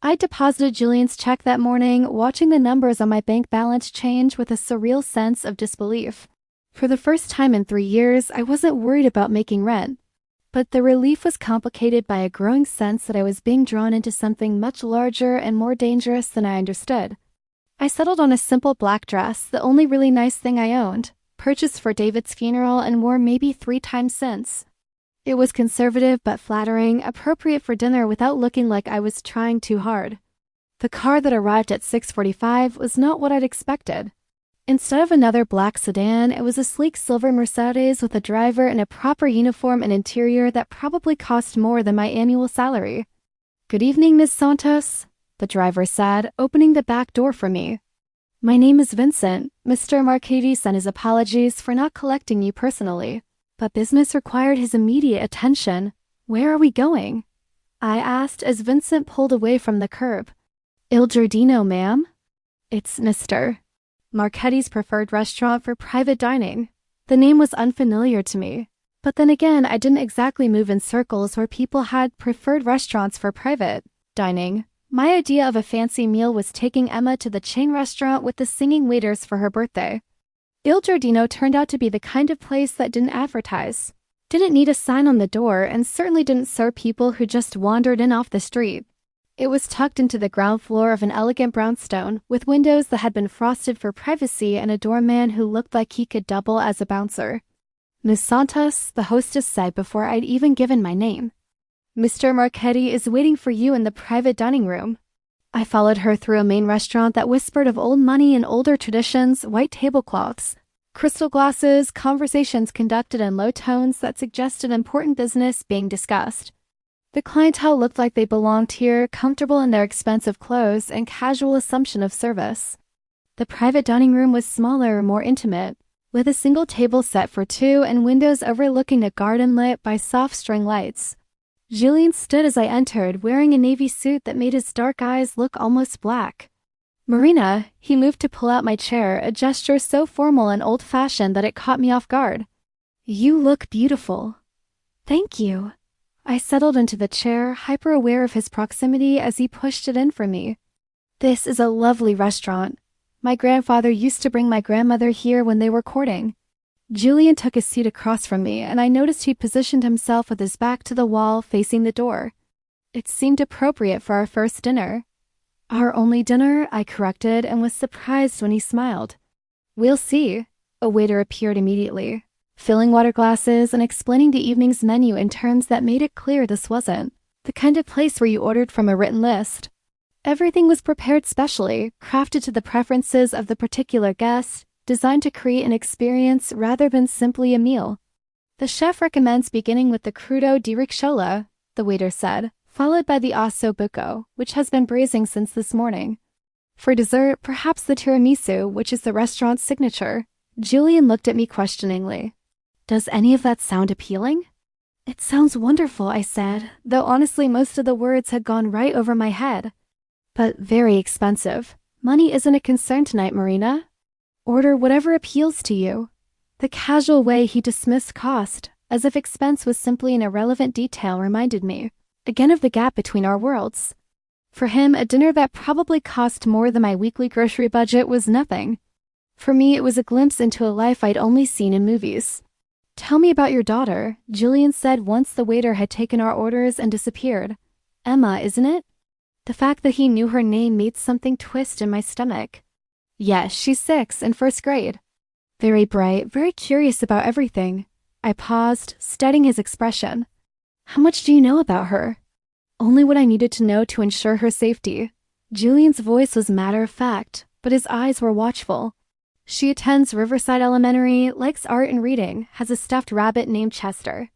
I deposited Julian's check that morning, watching the numbers on my bank balance change with a surreal sense of disbelief. For the first time in 3 years, I wasn't worried about making rent. But the relief was complicated by a growing sense that I was being drawn into something much larger and more dangerous than I understood. I settled on a simple black dress, the only really nice thing I owned, purchased for David's funeral and wore maybe 3 times since. It was conservative but flattering, appropriate for dinner without looking like I was trying too hard. The car that arrived at 6:45 was not what I'd expected. Instead of another black sedan, it was a sleek silver Mercedes with a driver in a proper uniform and interior that probably cost more than my annual salary. "Good evening, Miss Santos," the driver said, opening the back door for me. "My name is Vincent. Mr. Marchetti sent his apologies for not collecting you personally, but business required his immediate attention. Where are we going?" I asked as Vincent pulled away from the curb. "Il Giardino, ma'am." "It's Mr. Marchetti's preferred restaurant for private dining." The name was unfamiliar to me, but then again, I didn't exactly move in circles where people had preferred restaurants for private dining. My idea of a fancy meal was taking Emma to the chain restaurant with the singing waiters for her birthday. Il Giardino turned out to be the kind of place that didn't advertise, didn't need a sign on the door, and certainly didn't serve people who just wandered in off the street. It was tucked into the ground floor of an elegant brownstone, with windows that had been frosted for privacy and a doorman who looked like he could double as a bouncer. "Miss Santos," the hostess said before I'd even given my name. Mr. Marchetti is waiting for you in the private dining room. I followed her through a main restaurant that whispered of old money and older traditions, white tablecloths, crystal glasses, conversations conducted in low tones that suggested important business being discussed. The clientele looked like they belonged here, comfortable in their expensive clothes and casual assumption of service. The private dining room was smaller, more intimate, with a single table set for two and windows overlooking a garden lit by soft string lights. Julian stood as I entered, wearing a navy suit that made his dark eyes look almost black. "Marina," he moved to pull out my chair, a gesture so formal and old-fashioned that it caught me off guard. "You look beautiful." "Thank you." I settled into the chair, hyper-aware of his proximity as he pushed it in for me. "This is a lovely restaurant. My grandfather used to bring my grandmother here when they were courting." Julian took a seat across from me, and I noticed he positioned himself with his back to the wall, facing the door. It seemed appropriate for our first dinner. "Our only dinner," I corrected, and was surprised when he smiled. "We'll see." A waiter appeared immediately, filling water glasses and explaining the evening's menu in terms that made it clear this wasn't the kind of place where you ordered from a written list. Everything was prepared specially, crafted to the preferences of the particular guest, designed to create an experience rather than simply a meal. "The chef recommends beginning with the crudo di ricciola," the waiter said, followed by the osso buco, which has been braising since this morning. "For dessert, perhaps the tiramisu, which is the restaurant's signature." Julian looked at me questioningly. "Does any of that sound appealing?" "It sounds wonderful," I said, though honestly most of the words had gone right over my head. "But very expensive. Money isn't a concern tonight, Marina. Order whatever appeals to you." The casual way he dismissed cost, as if expense was simply an irrelevant detail, reminded me again of the gap between our worlds. For him, a dinner that probably cost more than my weekly grocery budget was nothing. For me, it was a glimpse into a life I'd only seen in movies. "Tell me about your daughter," Julian said once the waiter had taken our orders and disappeared. "Emma, isn't it?" The fact that he knew her name made something twist in my stomach. "Yes, she's 6, in first grade." "Very bright, very curious about everything." I paused, studying his expression. "How much do you know about her?" "Only what I needed to know to ensure her safety." Julian's voice was matter-of-fact, but his eyes were watchful. "She attends Riverside Elementary, likes art and reading, has a stuffed rabbit named Chester.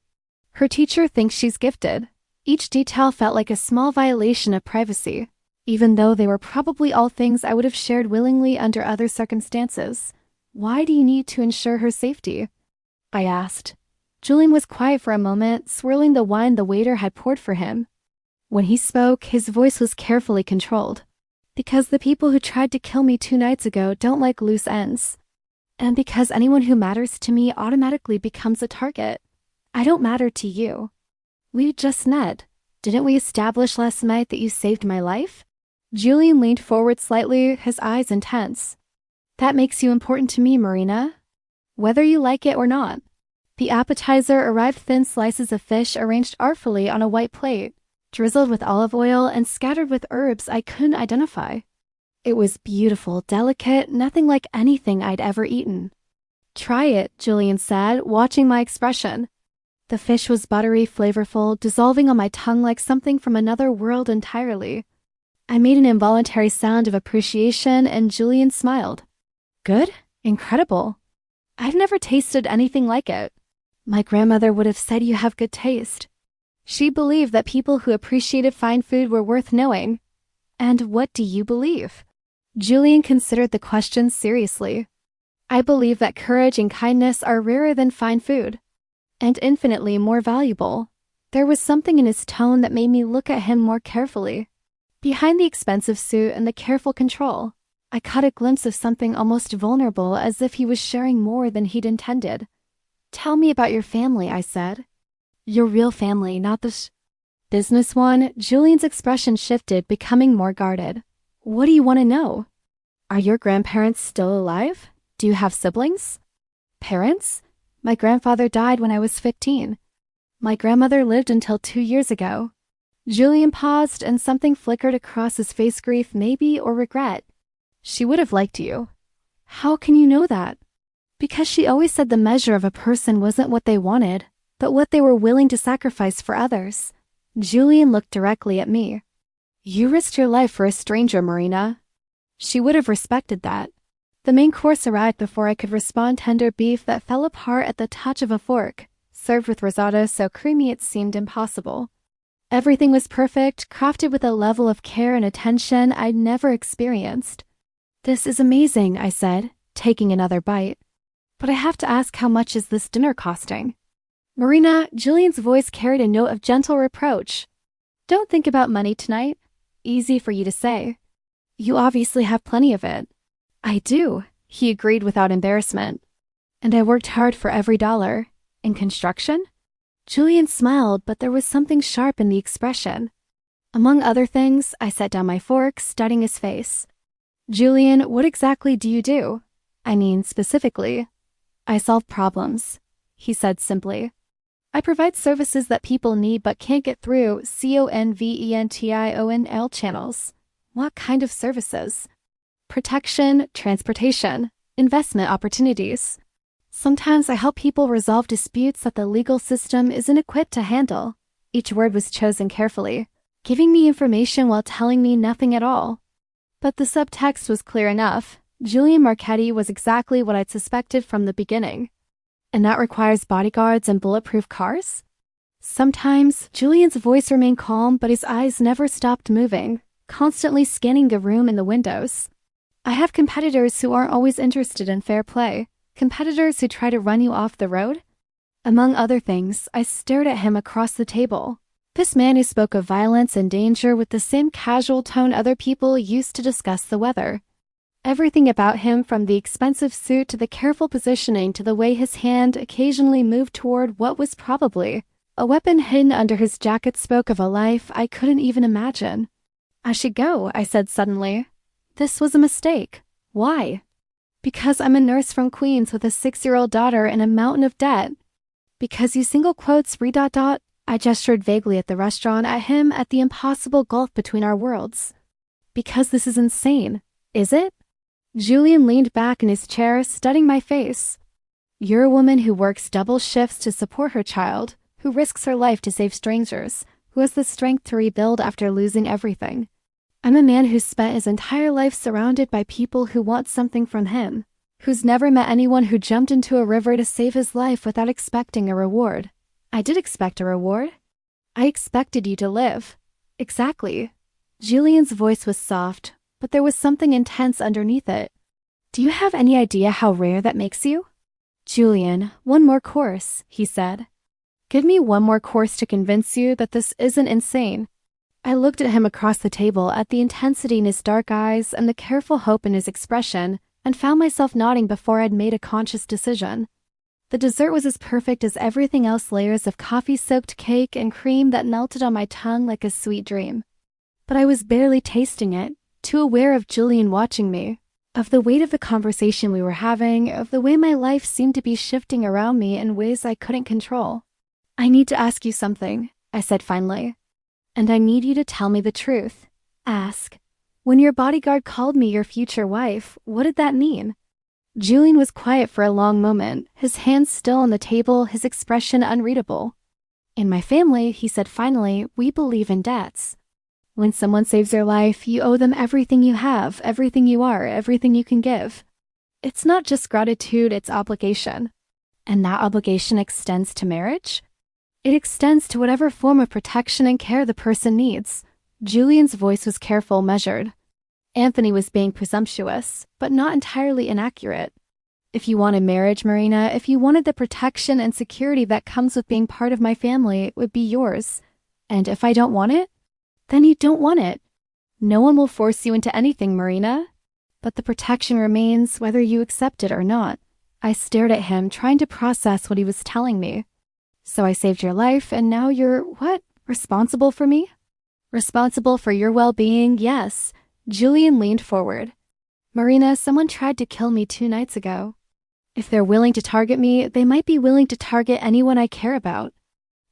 Her teacher thinks she's gifted." Each detail felt like a small violation of privacy, even though they were probably all things I would have shared willingly under other circumstances. "Why do you need to ensure her safety?" I asked. Julian was quiet for a moment, swirling the wine the waiter had poured for him. When he spoke, his voice was carefully controlled. "Because the people who tried to kill me 2 nights ago don't like loose ends. And because anyone who matters to me automatically becomes a target. I don't matter to you. We just met. Didn't we establish last night that you saved my life?" Julian leaned forward slightly, his eyes intense. "That makes you important to me, Marina. Whether you like it or not." The appetizer arrived thin slices of fish arranged artfully on a white plate, drizzled with olive oil and scattered with herbs I couldn't identify. It was beautiful, delicate, nothing like anything I'd ever eaten. "Try it," Julian said, watching my expression. The fish was buttery, flavorful, dissolving on my tongue like something from another world entirely. I made an involuntary sound of appreciation, and Julian smiled. "Good? Incredible. I've never tasted anything like it." "My grandmother would have said you have good taste." She believed that people who appreciated fine food were worth knowing. "And what do you believe?" Julian considered the question seriously. "I believe that courage and kindness are rarer than fine food, and infinitely more valuable." There was something in his tone that made me look at him more carefully. Behind the expensive suit and the careful control, I caught a glimpse of something almost vulnerable, as if he was sharing more than he'd intended. "Tell me about your family," I said. "Your real family, not the business one." Julian's expression shifted, becoming more guarded. "What do you want to know? Are your grandparents still alive? Do you have siblings?" "Parents? My grandfather died when I was 15. My grandmother lived until 2 years ago." Julian paused, and something flickered across his face, grief maybe, or regret. "She would have liked you." "How can you know that?" "Because she always said the measure of a person wasn't what they wanted, but what they were willing to sacrifice for others. Julian looked directly at me. You risked your life for a stranger, Marina. She would have respected that. The main course arrived before I could respond. Tender beef that fell apart at the touch of a fork, served with risotto so creamy it seemed impossible. Everything was perfect, crafted with a level of care and attention I'd never experienced. This is amazing, I said, taking another bite. But I have to ask, how much is this dinner costing? Marina, Julian's voice carried a note of gentle reproach. Don't think about money tonight. Easy for you to say. You obviously have plenty of it. I do, he agreed without embarrassment. And I worked hard for every dollar. In construction? Julian smiled, but there was something sharp in the expression. Among other things, I set down my fork, studying his face. Julian, what exactly do you do? I mean, specifically. I solve problems, he said simply. I provide services that people need but can't get through conventional channels. What kind of services? Protection, transportation, investment opportunities. Sometimes I help people resolve disputes that the legal system isn't equipped to handle. Each word was chosen carefully, giving me information while telling me nothing at all. But the subtext was clear enough. Julian Marchetti was exactly what I'd suspected from the beginning. And that requires bodyguards and bulletproof cars? Sometimes, Julian's voice remained calm, but his eyes never stopped moving, constantly scanning the room and the windows. I have competitors who aren't always interested in fair play, competitors who try to run you off the road. Among other things, I stared at him across the table. This man who spoke of violence and danger with the same casual tone other people used to discuss the weather. Everything about him, from the expensive suit to the careful positioning to the way his hand occasionally moved toward what was probably a weapon hidden under his jacket, spoke of a life I couldn't even imagine. I should go, I said suddenly. This was a mistake. Why? Because I'm a nurse from Queens with a 6-year-old daughter and a mountain of debt. Because you single quotes . I gestured vaguely at the restaurant, at him, at the impossible gulf between our worlds. Because this is insane. Is it? Julian leaned back in his chair, studying my face. You're a woman who works double shifts to support her child, who risks her life to save strangers, who has the strength to rebuild after losing everything. I'm a man who's spent his entire life surrounded by people who want something from him, who's never met anyone who jumped into a river to save his life without expecting a reward. I did expect a reward. I expected you to live. Exactly. Julian's voice was soft, but there was something intense underneath it. Do you have any idea how rare that makes you? Julian, one more course, he said. Give me one more course to convince you that this isn't insane. I looked at him across the table, at the intensity in his dark eyes and the careful hope in his expression, and found myself nodding before I'd made a conscious decision. The dessert was as perfect as everything else, layers of coffee-soaked cake and cream that melted on my tongue like a sweet dream. But I was barely tasting it, too aware of Julian watching me, of the weight of the conversation we were having, of the way my life seemed to be shifting around me in ways I couldn't control. I need to ask you something, I said finally. And I need you to tell me the truth. Ask. When your bodyguard called me your future wife, what did that mean? Julian was quiet for a long moment, his hands still on the table, his expression unreadable. In my family, he said finally, we believe in debts. When someone saves your life, you owe them everything you have, everything you are, everything you can give. It's not just gratitude, it's obligation. And that obligation extends to marriage? It extends to whatever form of protection and care the person needs. Julian's voice was careful, measured. Anthony was being presumptuous, but not entirely inaccurate. If you wanted marriage, Marina, if you wanted the protection and security that comes with being part of my family, it would be yours. And if I don't want it, then you don't want it. No one will force you into anything, Marina. But the protection remains whether you accept it or not. I stared at him, trying to process what he was telling me. So I saved your life, and now you're, what, responsible for me? Responsible for your well-being, yes. Julian leaned forward. Marina, someone tried to kill me 2 nights ago. If they're willing to target me, they might be willing to target anyone I care about.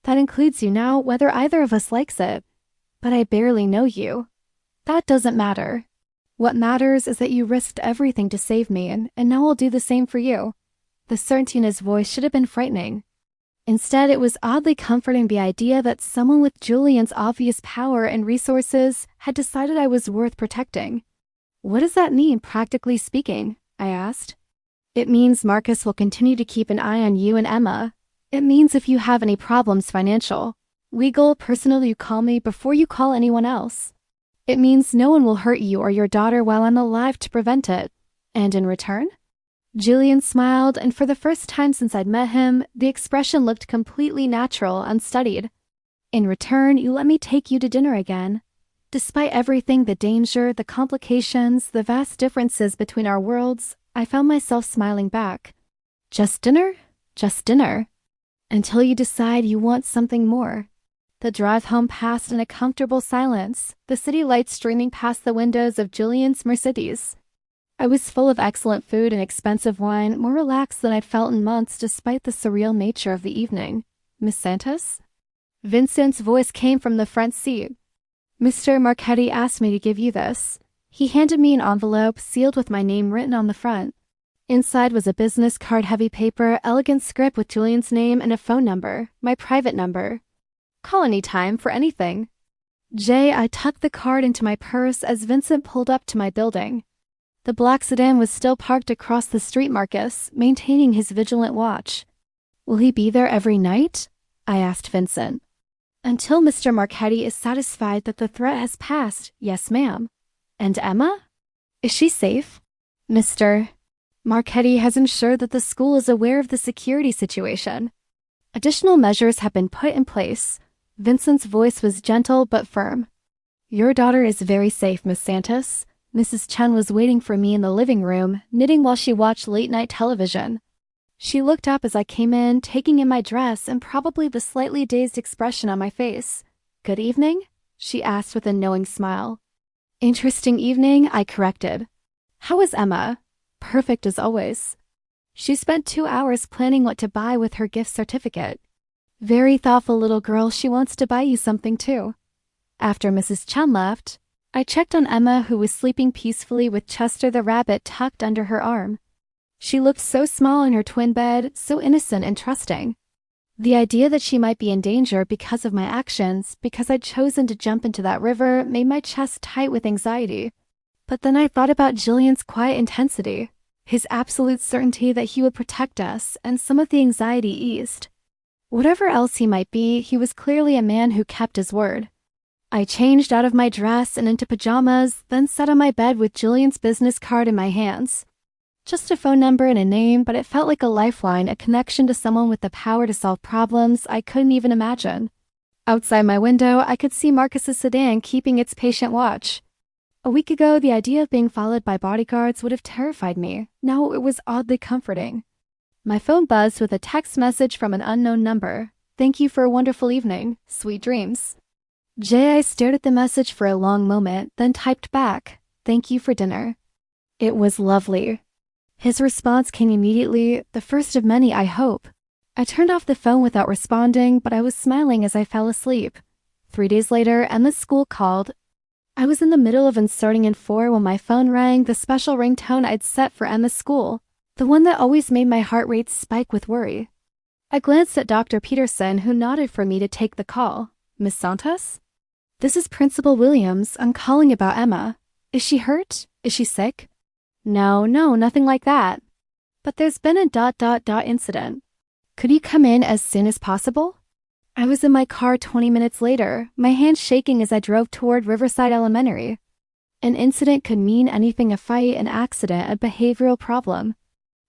That includes you now, whether either of us likes it. But I barely know you. That doesn't matter. What matters is that you risked everything to save me, and now I'll do the same for you. The certainty in his voice should have been frightening. Instead, it was oddly comforting, the idea that someone with Julian's obvious power and resources had decided I was worth protecting. What does that mean, practically speaking? I asked. It means Marcus will continue to keep an eye on you and Emma. It means if you have any problems, financial, legal, personal, you call me before you call anyone else. It means no one will hurt you or your daughter while I'm alive to prevent it. And in return? Julian smiled, and for the first time since I'd met him, the expression looked completely natural, unstudied. In return, you let me take you to dinner again. Despite everything, the danger, the complications, the vast differences between our worlds, I found myself smiling back. Just dinner? Just dinner. Until you decide you want something more. The drive home passed in a comfortable silence, the city lights streaming past the windows of Julian's Mercedes. I was full of excellent food and expensive wine, more relaxed than I'd felt in months despite the surreal nature of the evening. Miss Santos? Vincent's voice came from the front seat. Mr. Marchetti asked me to give you this. He handed me an envelope sealed with my name written on the front. Inside was a business card, heavy paper, elegant script with Julian's name and a phone number, my private number. Call any time for anything. I tucked the card into my purse as Vincent pulled up to my building. The black sedan was still parked across the street, Marcus, maintaining his vigilant watch. Will he be there every night? I asked Vincent. Until Mr. Marchetti is satisfied that the threat has passed, yes, ma'am. And Emma? Is she safe? Mr. Marchetti has ensured that the school is aware of the security situation. Additional measures have been put in place. Vincent's voice was gentle but firm. Your daughter is very safe, Miss Santos. Mrs. Chen was waiting for me in the living room, knitting while she watched late-night television. She looked up as I came in, taking in my dress and probably the slightly dazed expression on my face. Good evening? She asked with a knowing smile. Interesting evening, I corrected. How is Emma? Perfect as always. She spent 2 hours planning what to buy with her gift certificate. Very thoughtful little girl, she wants to buy you something too. After Mrs. Chen left, I checked on Emma, who was sleeping peacefully with Chester the rabbit tucked under her arm. She looked so small in her twin bed, so innocent and trusting. The idea that she might be in danger because of my actions, because I'd chosen to jump into that river, made my chest tight with anxiety. But then I thought about Julian's quiet intensity, his absolute certainty that he would protect us, and some of the anxiety eased. Whatever else he might be, he was clearly a man who kept his word. I changed out of my dress and into pajamas, then sat on my bed with Julian's business card in my hands. Just a phone number and a name, but it felt like a lifeline, a connection to someone with the power to solve problems I couldn't even imagine. Outside my window, I could see Marcus's sedan keeping its patient watch. A week ago, the idea of being followed by bodyguards would have terrified me. Now it was oddly comforting. My phone buzzed with a text message from an unknown number. Thank you for a wonderful evening. Sweet dreams. I stared at the message for a long moment, then typed back, thank you for dinner. It was lovely. His response came immediately, the first of many, I hope. I turned off the phone without responding, but I was smiling as I fell asleep. 3 days later, Emma's school called. I was in the middle of inserting in 4 when my phone rang, the special ringtone I'd set for Emma's school, the one that always made my heart rate spike with worry. I glanced at Dr. Peterson, who nodded for me to take the call. Miss Santos? This is Principal Williams. I'm calling about Emma. Is she hurt? Is she sick? No, nothing like that. But there's been a ... incident. Could you come in as soon as possible? I was in my car 20 minutes later, my hands shaking as I drove toward Riverside Elementary. An incident could mean anything: a fight, an accident, a behavioral problem.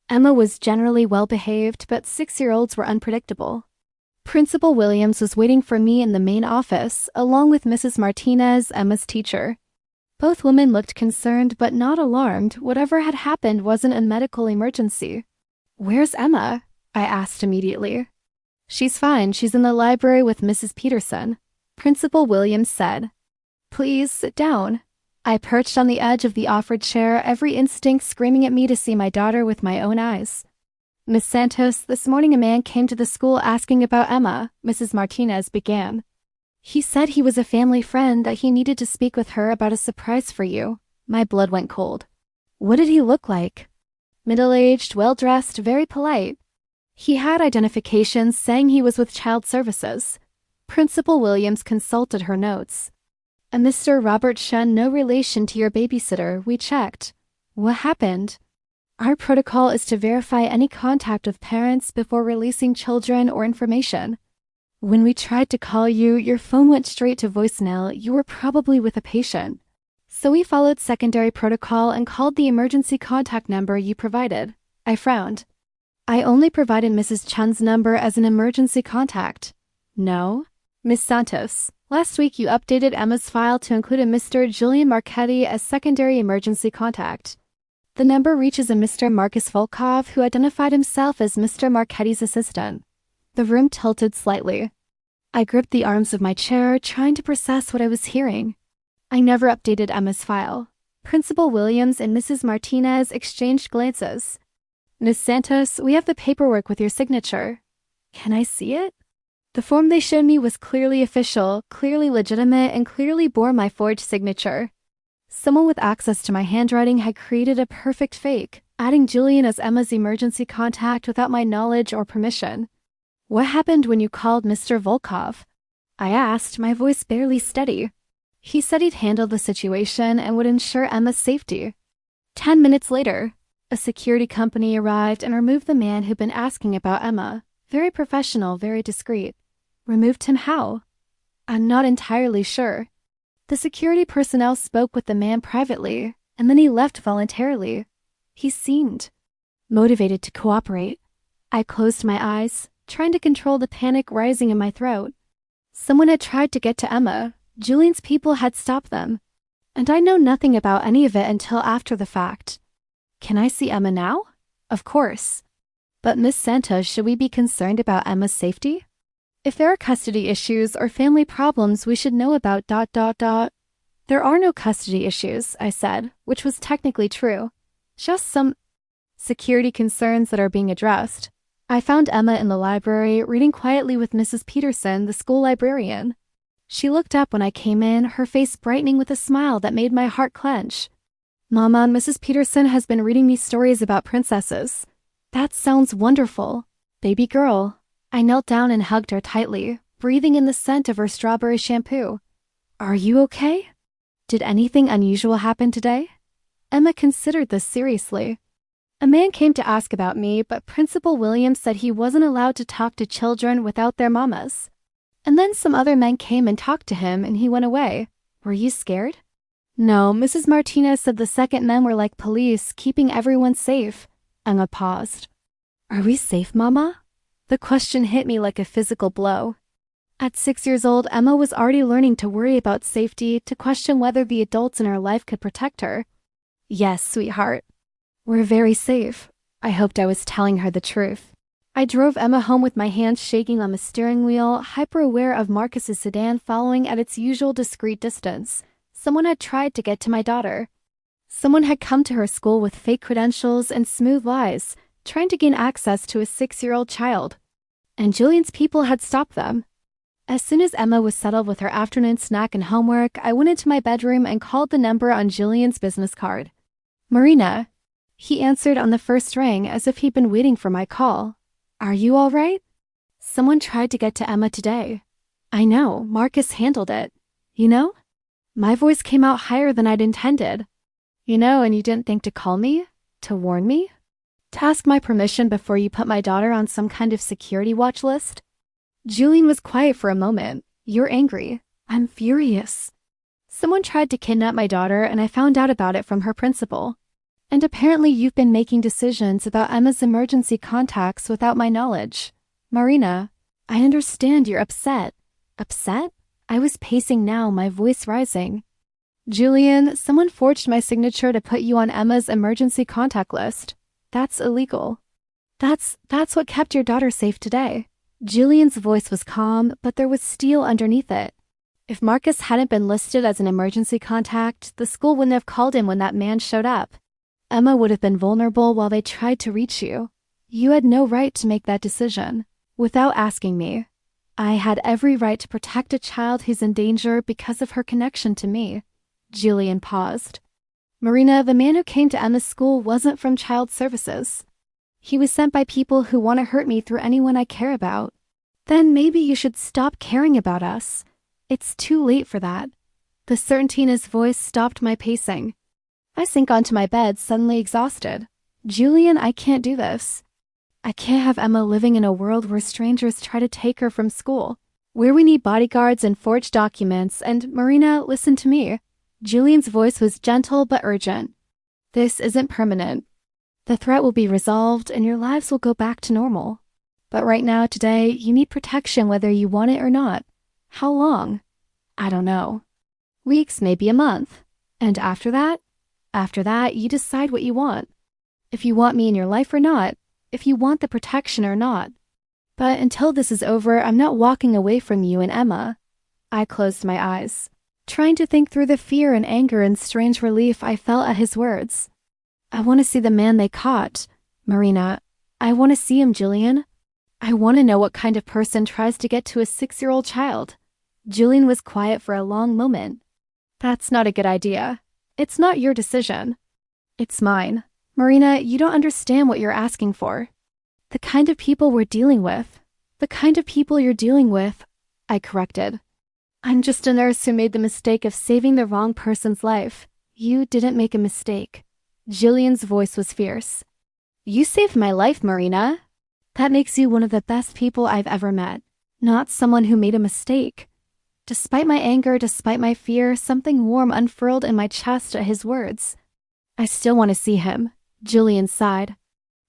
Emma was generally well-behaved, but 6-year-olds were unpredictable. Principal Williams was waiting for me in the main office, along with Mrs. Martinez, Emma's teacher. Both women looked concerned but not alarmed. Whatever had happened wasn't a medical emergency. Where's Emma? I asked immediately. She's fine. She's in the library with Mrs. Peterson, Principal Williams said. Please sit down. I perched on the edge of the offered chair, every instinct screaming at me to see my daughter with my own eyes. Miss Santos, this morning a man came to the school asking about Emma, Mrs. Martinez began. He said he was a family friend, that he needed to speak with her about a surprise for you. My blood went cold. What did he look like? Middle-aged, well-dressed, very polite. He had identifications saying he was with child services. Principal Williams consulted her notes. "A Mr. Robert Shen, no relation to your babysitter, we checked. What happened? Our protocol is to verify any contact with parents before releasing children or information. When we tried to call you, your phone went straight to voicemail. You were probably with a patient. So we followed secondary protocol and called the emergency contact number you provided." I frowned. "I only provided Mrs. Chen's number as an emergency contact." "No? Miss Santos, last week you updated Emma's file to include a Mr. Julian Marchetti as secondary emergency contact. The number reaches a Mr. Marcus Volkov, who identified himself as Mr. Marchetti's assistant." The room tilted slightly. I gripped the arms of my chair, trying to process what I was hearing. I never updated Emma's file. Principal Williams and Mrs. Martinez exchanged glances. "Miss Santos, we have the paperwork with your signature." "Can I see it?" The form they showed me was clearly official, clearly legitimate, and clearly bore my forged signature. Someone with access to my handwriting had created a perfect fake, adding Julian as Emma's emergency contact without my knowledge or permission. "What happened when you called Mr. Volkov?" I asked, my voice barely steady. He said he'd handle the situation and would ensure Emma's safety. 10 minutes later, a security company arrived and removed the man who'd been asking about Emma. Very professional, very discreet. Removed him how? I'm not entirely sure. The security personnel spoke with the man privately, and then he left voluntarily. He seemed motivated to cooperate. I closed my eyes, trying to control the panic rising in my throat. Someone had tried to get to Emma. Julian's people had stopped them. And I know nothing about any of it until after the fact. Can I see Emma now? Of course. But Miss Santos, should we be concerned about Emma's safety? If there are custody issues or family problems we should know about ... There are no custody issues, I said, which was technically true. Just some security concerns that are being addressed. I found Emma in the library, reading quietly with Mrs. Peterson, the school librarian. She looked up when I came in, her face brightening with a smile that made my heart clench. "Mama, Mrs. Peterson has been reading me stories about princesses." "That sounds wonderful." "Baby girl." I knelt down and hugged her tightly, breathing in the scent of her strawberry shampoo. "Are you okay? Did anything unusual happen today?" Emma considered this seriously. "A man came to ask about me, but Principal Williams said he wasn't allowed to talk to children without their mamas. And then some other men came and talked to him, and he went away. Were you scared?" "No, Mrs. Martinez said the second men were like police, keeping everyone safe." Emma paused. "Are we safe, Mama?" The question hit me like a physical blow. At 6 years old, Emma was already learning to worry about safety, to question whether the adults in her life could protect her. "Yes, sweetheart. We're very safe." I hoped I was telling her the truth. I drove Emma home with my hands shaking on the steering wheel, hyper-aware of Marcus's sedan following at its usual discreet distance. Someone had tried to get to my daughter. Someone had come to her school with fake credentials and smooth lies, trying to gain access to a 6-year-old child. And Julian's people had stopped them. As soon as Emma was settled with her afternoon snack and homework, I went into my bedroom and called the number on Julian's business card. "Marina." He answered on the first ring as if he'd been waiting for my call. "Are you all right?" "Someone tried to get to Emma today." "I know, Marcus handled it." "You know?" My voice came out higher than I'd intended. "You know, and you didn't think to call me? To warn me? To ask my permission before you put my daughter on some kind of security watch list?" Julian was quiet for a moment. "You're angry." "I'm furious. Someone tried to kidnap my daughter and I found out about it from her principal. And apparently you've been making decisions about Emma's emergency contacts without my knowledge. Marina, I understand you're upset." "Upset?" I was pacing now, my voice rising. "Julian, someone forged my signature to put you on Emma's emergency contact list. That's illegal. That's what kept your daughter safe today." Julian's voice was calm, but there was steel underneath it. If Marcus hadn't been listed as an emergency contact, the school wouldn't have called him when that man showed up. Emma would have been vulnerable while they tried to reach you. You had no right to make that decision. Without asking me. I had every right to protect a child who's in danger because of her connection to me. Julian paused. "Marina, the man who came to Emma's school wasn't from child services." He was sent by people who want to hurt me through anyone I care about. Then maybe you should stop caring about us. It's too late for that. The certainty in his voice stopped my pacing. I sank onto my bed, suddenly exhausted. Julian, I can't do this. I can't have Emma living in a world where strangers try to take her from school, where we need bodyguards and forged documents, and Marina, listen to me. Julian's voice was gentle but urgent. This isn't permanent. The threat will be resolved and your lives will go back to normal. But right now, today, you need protection whether you want it or not. How long? I don't know. Weeks, maybe a month. And after that, you decide what you want. If you want me in your life or not. If you want the protection or not. But until this is over, I'm not walking away from you and Emma. I closed my eyes, trying to think through the fear and anger and strange relief I felt at his words. I want to see the man they caught. Marina, I want to see him, Julian. I want to know what kind of person tries to get to a 6-year-old child. Julian was quiet for a long moment. That's not a good idea. It's not your decision. It's mine. Marina, you don't understand what you're asking for. The kind of people we're dealing with. The kind of people you're dealing with, I corrected. I'm just a nurse who made the mistake of saving the wrong person's life. You didn't make a mistake. Julian's voice was fierce. You saved my life, Marina. That makes you one of the best people I've ever met, not someone who made a mistake. Despite my anger, despite my fear, something warm unfurled in my chest at his words. I still want to see him. Julian sighed.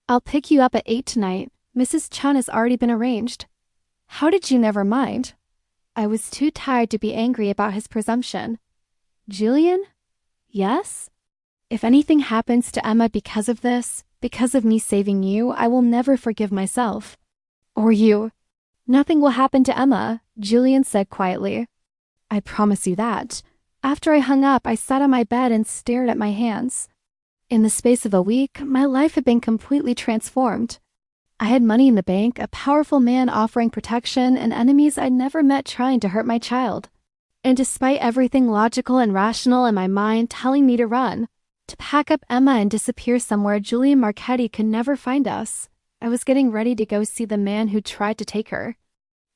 I'll pick you up at 8 tonight. Mrs. Chun has already been arranged. How did you never mind? I was too tired to be angry about his presumption. Julian? Yes? If anything happens to Emma because of this, because of me saving you, I will never forgive myself. Or you. Nothing will happen to Emma, Julian said quietly. I promise you that. After I hung up, I sat on my bed and stared at my hands. In the space of a week, my life had been completely transformed. I had money in the bank, a powerful man offering protection, and enemies I'd never met trying to hurt my child. And despite everything logical and rational in my mind telling me to run, to pack up Emma and disappear somewhere Julian Marchetti could never find us, I was getting ready to go see the man who tried to take her.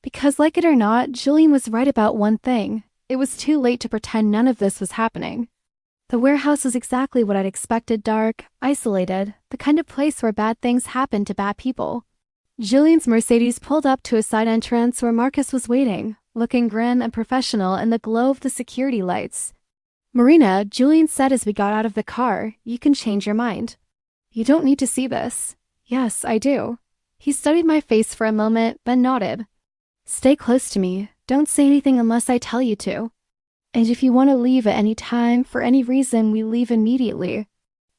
Because like it or not, Julian was right about one thing. It was too late to pretend none of this was happening. The warehouse was exactly what I'd expected, dark, isolated, the kind of place where bad things happen to bad people. Julian's Mercedes pulled up to a side entrance where Marcus was waiting, looking grim and professional in the glow of the security lights. Marina, Julian said as we got out of the car, you can change your mind. You don't need to see this. Yes, I do. He studied my face for a moment, then nodded. Stay close to me. Don't say anything unless I tell you to. And if you want to leave at any time, for any reason, we leave immediately.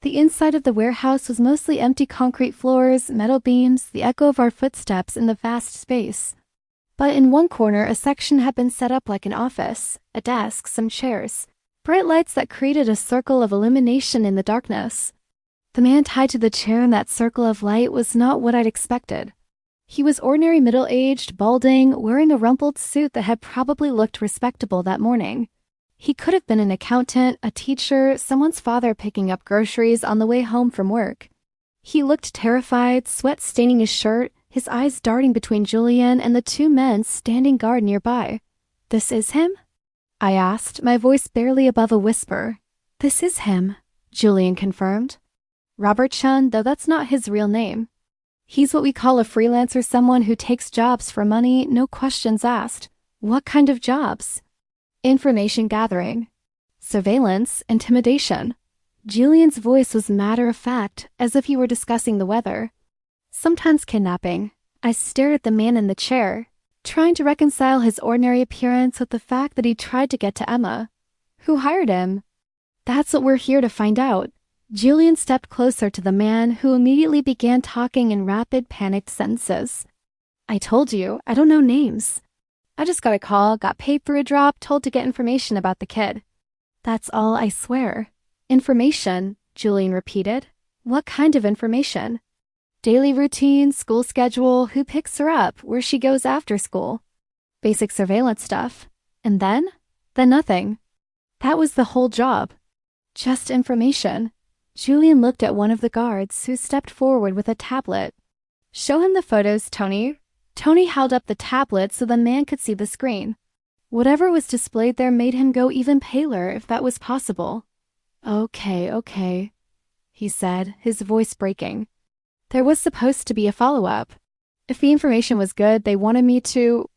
The inside of the warehouse was mostly empty concrete floors, metal beams, the echo of our footsteps in the vast space. But in one corner, a section had been set up like an office, a desk, some chairs, bright lights that created a circle of illumination in the darkness. The man tied to the chair in that circle of light was not what I'd expected. He was ordinary middle-aged, balding, wearing a rumpled suit that had probably looked respectable that morning. He could have been an accountant, a teacher, someone's father picking up groceries on the way home from work. He looked terrified, sweat staining his shirt, his eyes darting between Julian and the two men standing guard nearby. This is him? I asked, my voice barely above a whisper. This is him, Julian confirmed. Robert Chun, though that's not his real name. He's what we call a freelancer, someone who takes jobs for money, no questions asked. What kind of jobs? Information gathering, surveillance, intimidation. Julian's voice was matter-of-fact, as if he were discussing the weather. Sometimes kidnapping. I stared at the man in the chair, trying to reconcile his ordinary appearance with the fact that he tried to get to Emma. Who hired him? That's what we're here to find out. Julian stepped closer to the man, who immediately began talking in rapid, panicked sentences. I told you, I don't know names. I just got a call, got paid through a drop, told to get information about the kid. That's all, I swear. Information, Julian repeated. What kind of information? Daily routine, school schedule, who picks her up, where she goes after school. Basic surveillance stuff. And then? Then nothing. That was the whole job. Just information. Julian looked at one of the guards, who stepped forward with a tablet. "Show him the photos, Tony." Tony held up the tablet so the man could see the screen. Whatever was displayed there made him go even paler, if that was possible. Okay, he said, his voice breaking. There was supposed to be a follow-up. If the information was good, they wanted me to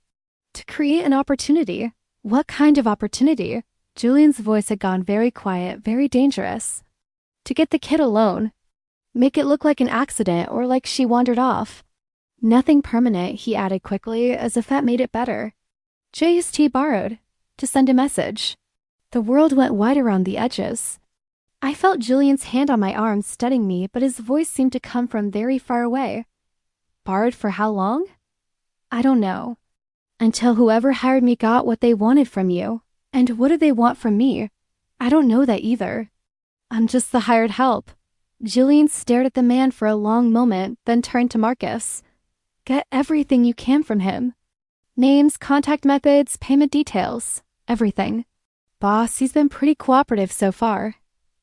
create an opportunity. What kind of opportunity? Julian's voice had gone very quiet, very dangerous. To get the kid alone. Make it look like an accident or like she wandered off. Nothing permanent, he added quickly, as if that made it better. JST borrowed. To send a message. The world went wide around the edges. I felt Julian's hand on my arm steadying me, but his voice seemed to come from very far away. Borrowed for how long? I don't know. Until whoever hired me got what they wanted from you. And what do they want from me? I don't know that either. I'm just the hired help. Julian stared at the man for a long moment, then turned to Marcus. Get everything you can from him. Names, contact methods, payment details. Everything. Boss, he's been pretty cooperative so far.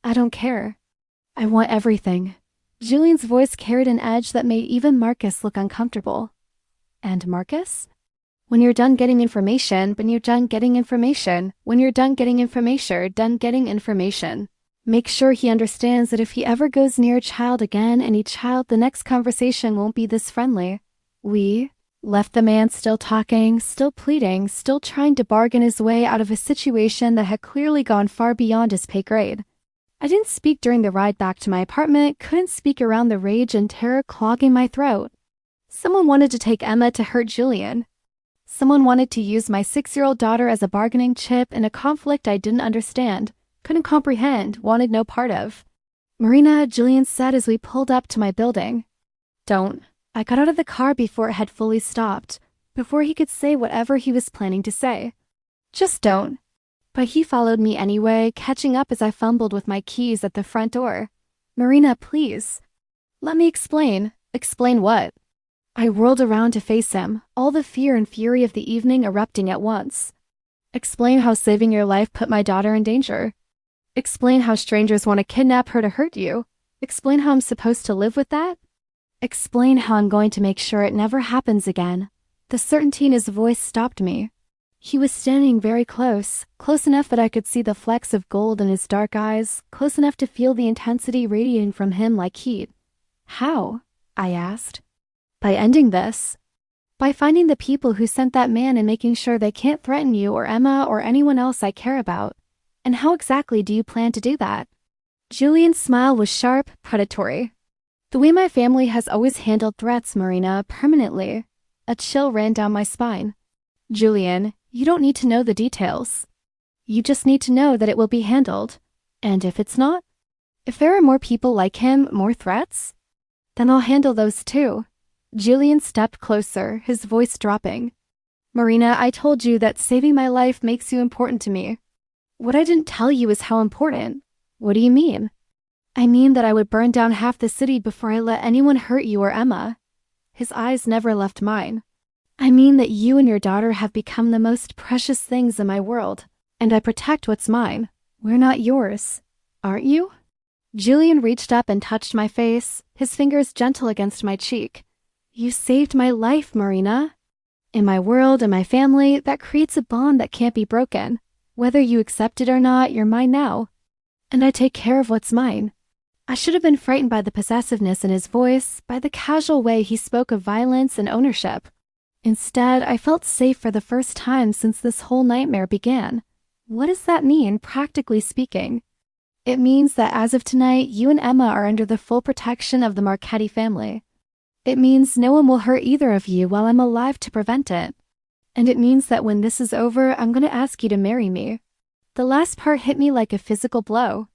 I don't care. I want everything. Julian's voice carried an edge that made even Marcus look uncomfortable. And Marcus? When you're done getting information, done getting information. Make sure he understands that if he ever goes near a child again, the next conversation won't be this friendly. We left the man still talking, still pleading, still trying to bargain his way out of a situation that had clearly gone far beyond his pay grade. I didn't speak during the ride back to my apartment, couldn't speak around the rage and terror clogging my throat. Someone wanted to take Emma to hurt Julian. Someone wanted to use my 6-year-old daughter as a bargaining chip in a conflict I didn't understand, couldn't comprehend, wanted no part of. Marina, Julian said as we pulled up to my building. Don't. I got out of the car before it had fully stopped, before he could say whatever he was planning to say. Just don't. But he followed me anyway, catching up as I fumbled with my keys at the front door. Marina, please. Let me explain. Explain what? I whirled around to face him, all the fear and fury of the evening erupting at once. Explain how saving your life put my daughter in danger. Explain how strangers want to kidnap her to hurt you. Explain how I'm supposed to live with that. Explain how I'm going to make sure it never happens again. The certainty in his voice stopped me. He was standing very close, close enough that I could see the flecks of gold in his dark eyes, close enough to feel the intensity radiating from him like heat. How? I asked. By ending this. By finding the people who sent that man and making sure they can't threaten you or Emma or anyone else I care about. And how exactly do you plan to do that? Julian's smile was sharp, predatory. The way my family has always handled threats, Marina, permanently. A chill ran down my spine. Julian, you don't need to know the details. You just need to know that it will be handled. And if it's not? If there are more people like him, more threats? Then I'll handle those too. Julian stepped closer, his voice dropping. Marina, I told you that saving my life makes you important to me. What I didn't tell you is how important. What do you mean? I mean that I would burn down half the city before I let anyone hurt you or Emma. His eyes never left mine. I mean that you and your daughter have become the most precious things in my world, and I protect what's mine. We're not yours. Aren't you? Julian reached up and touched my face, his fingers gentle against my cheek. You saved my life, Marina. In my world and my family, that creates a bond that can't be broken. Whether you accept it or not, you're mine now. And I take care of what's mine. I should have been frightened by the possessiveness in his voice, by the casual way he spoke of violence and ownership. Instead, I felt safe for the first time since this whole nightmare began. What does that mean, practically speaking? It means that as of tonight, you and Emma are under the full protection of the Marchetti family. It means no one will hurt either of you while I'm alive to prevent it. And it means that when this is over, I'm going to ask you to marry me. The last part hit me like a physical blow.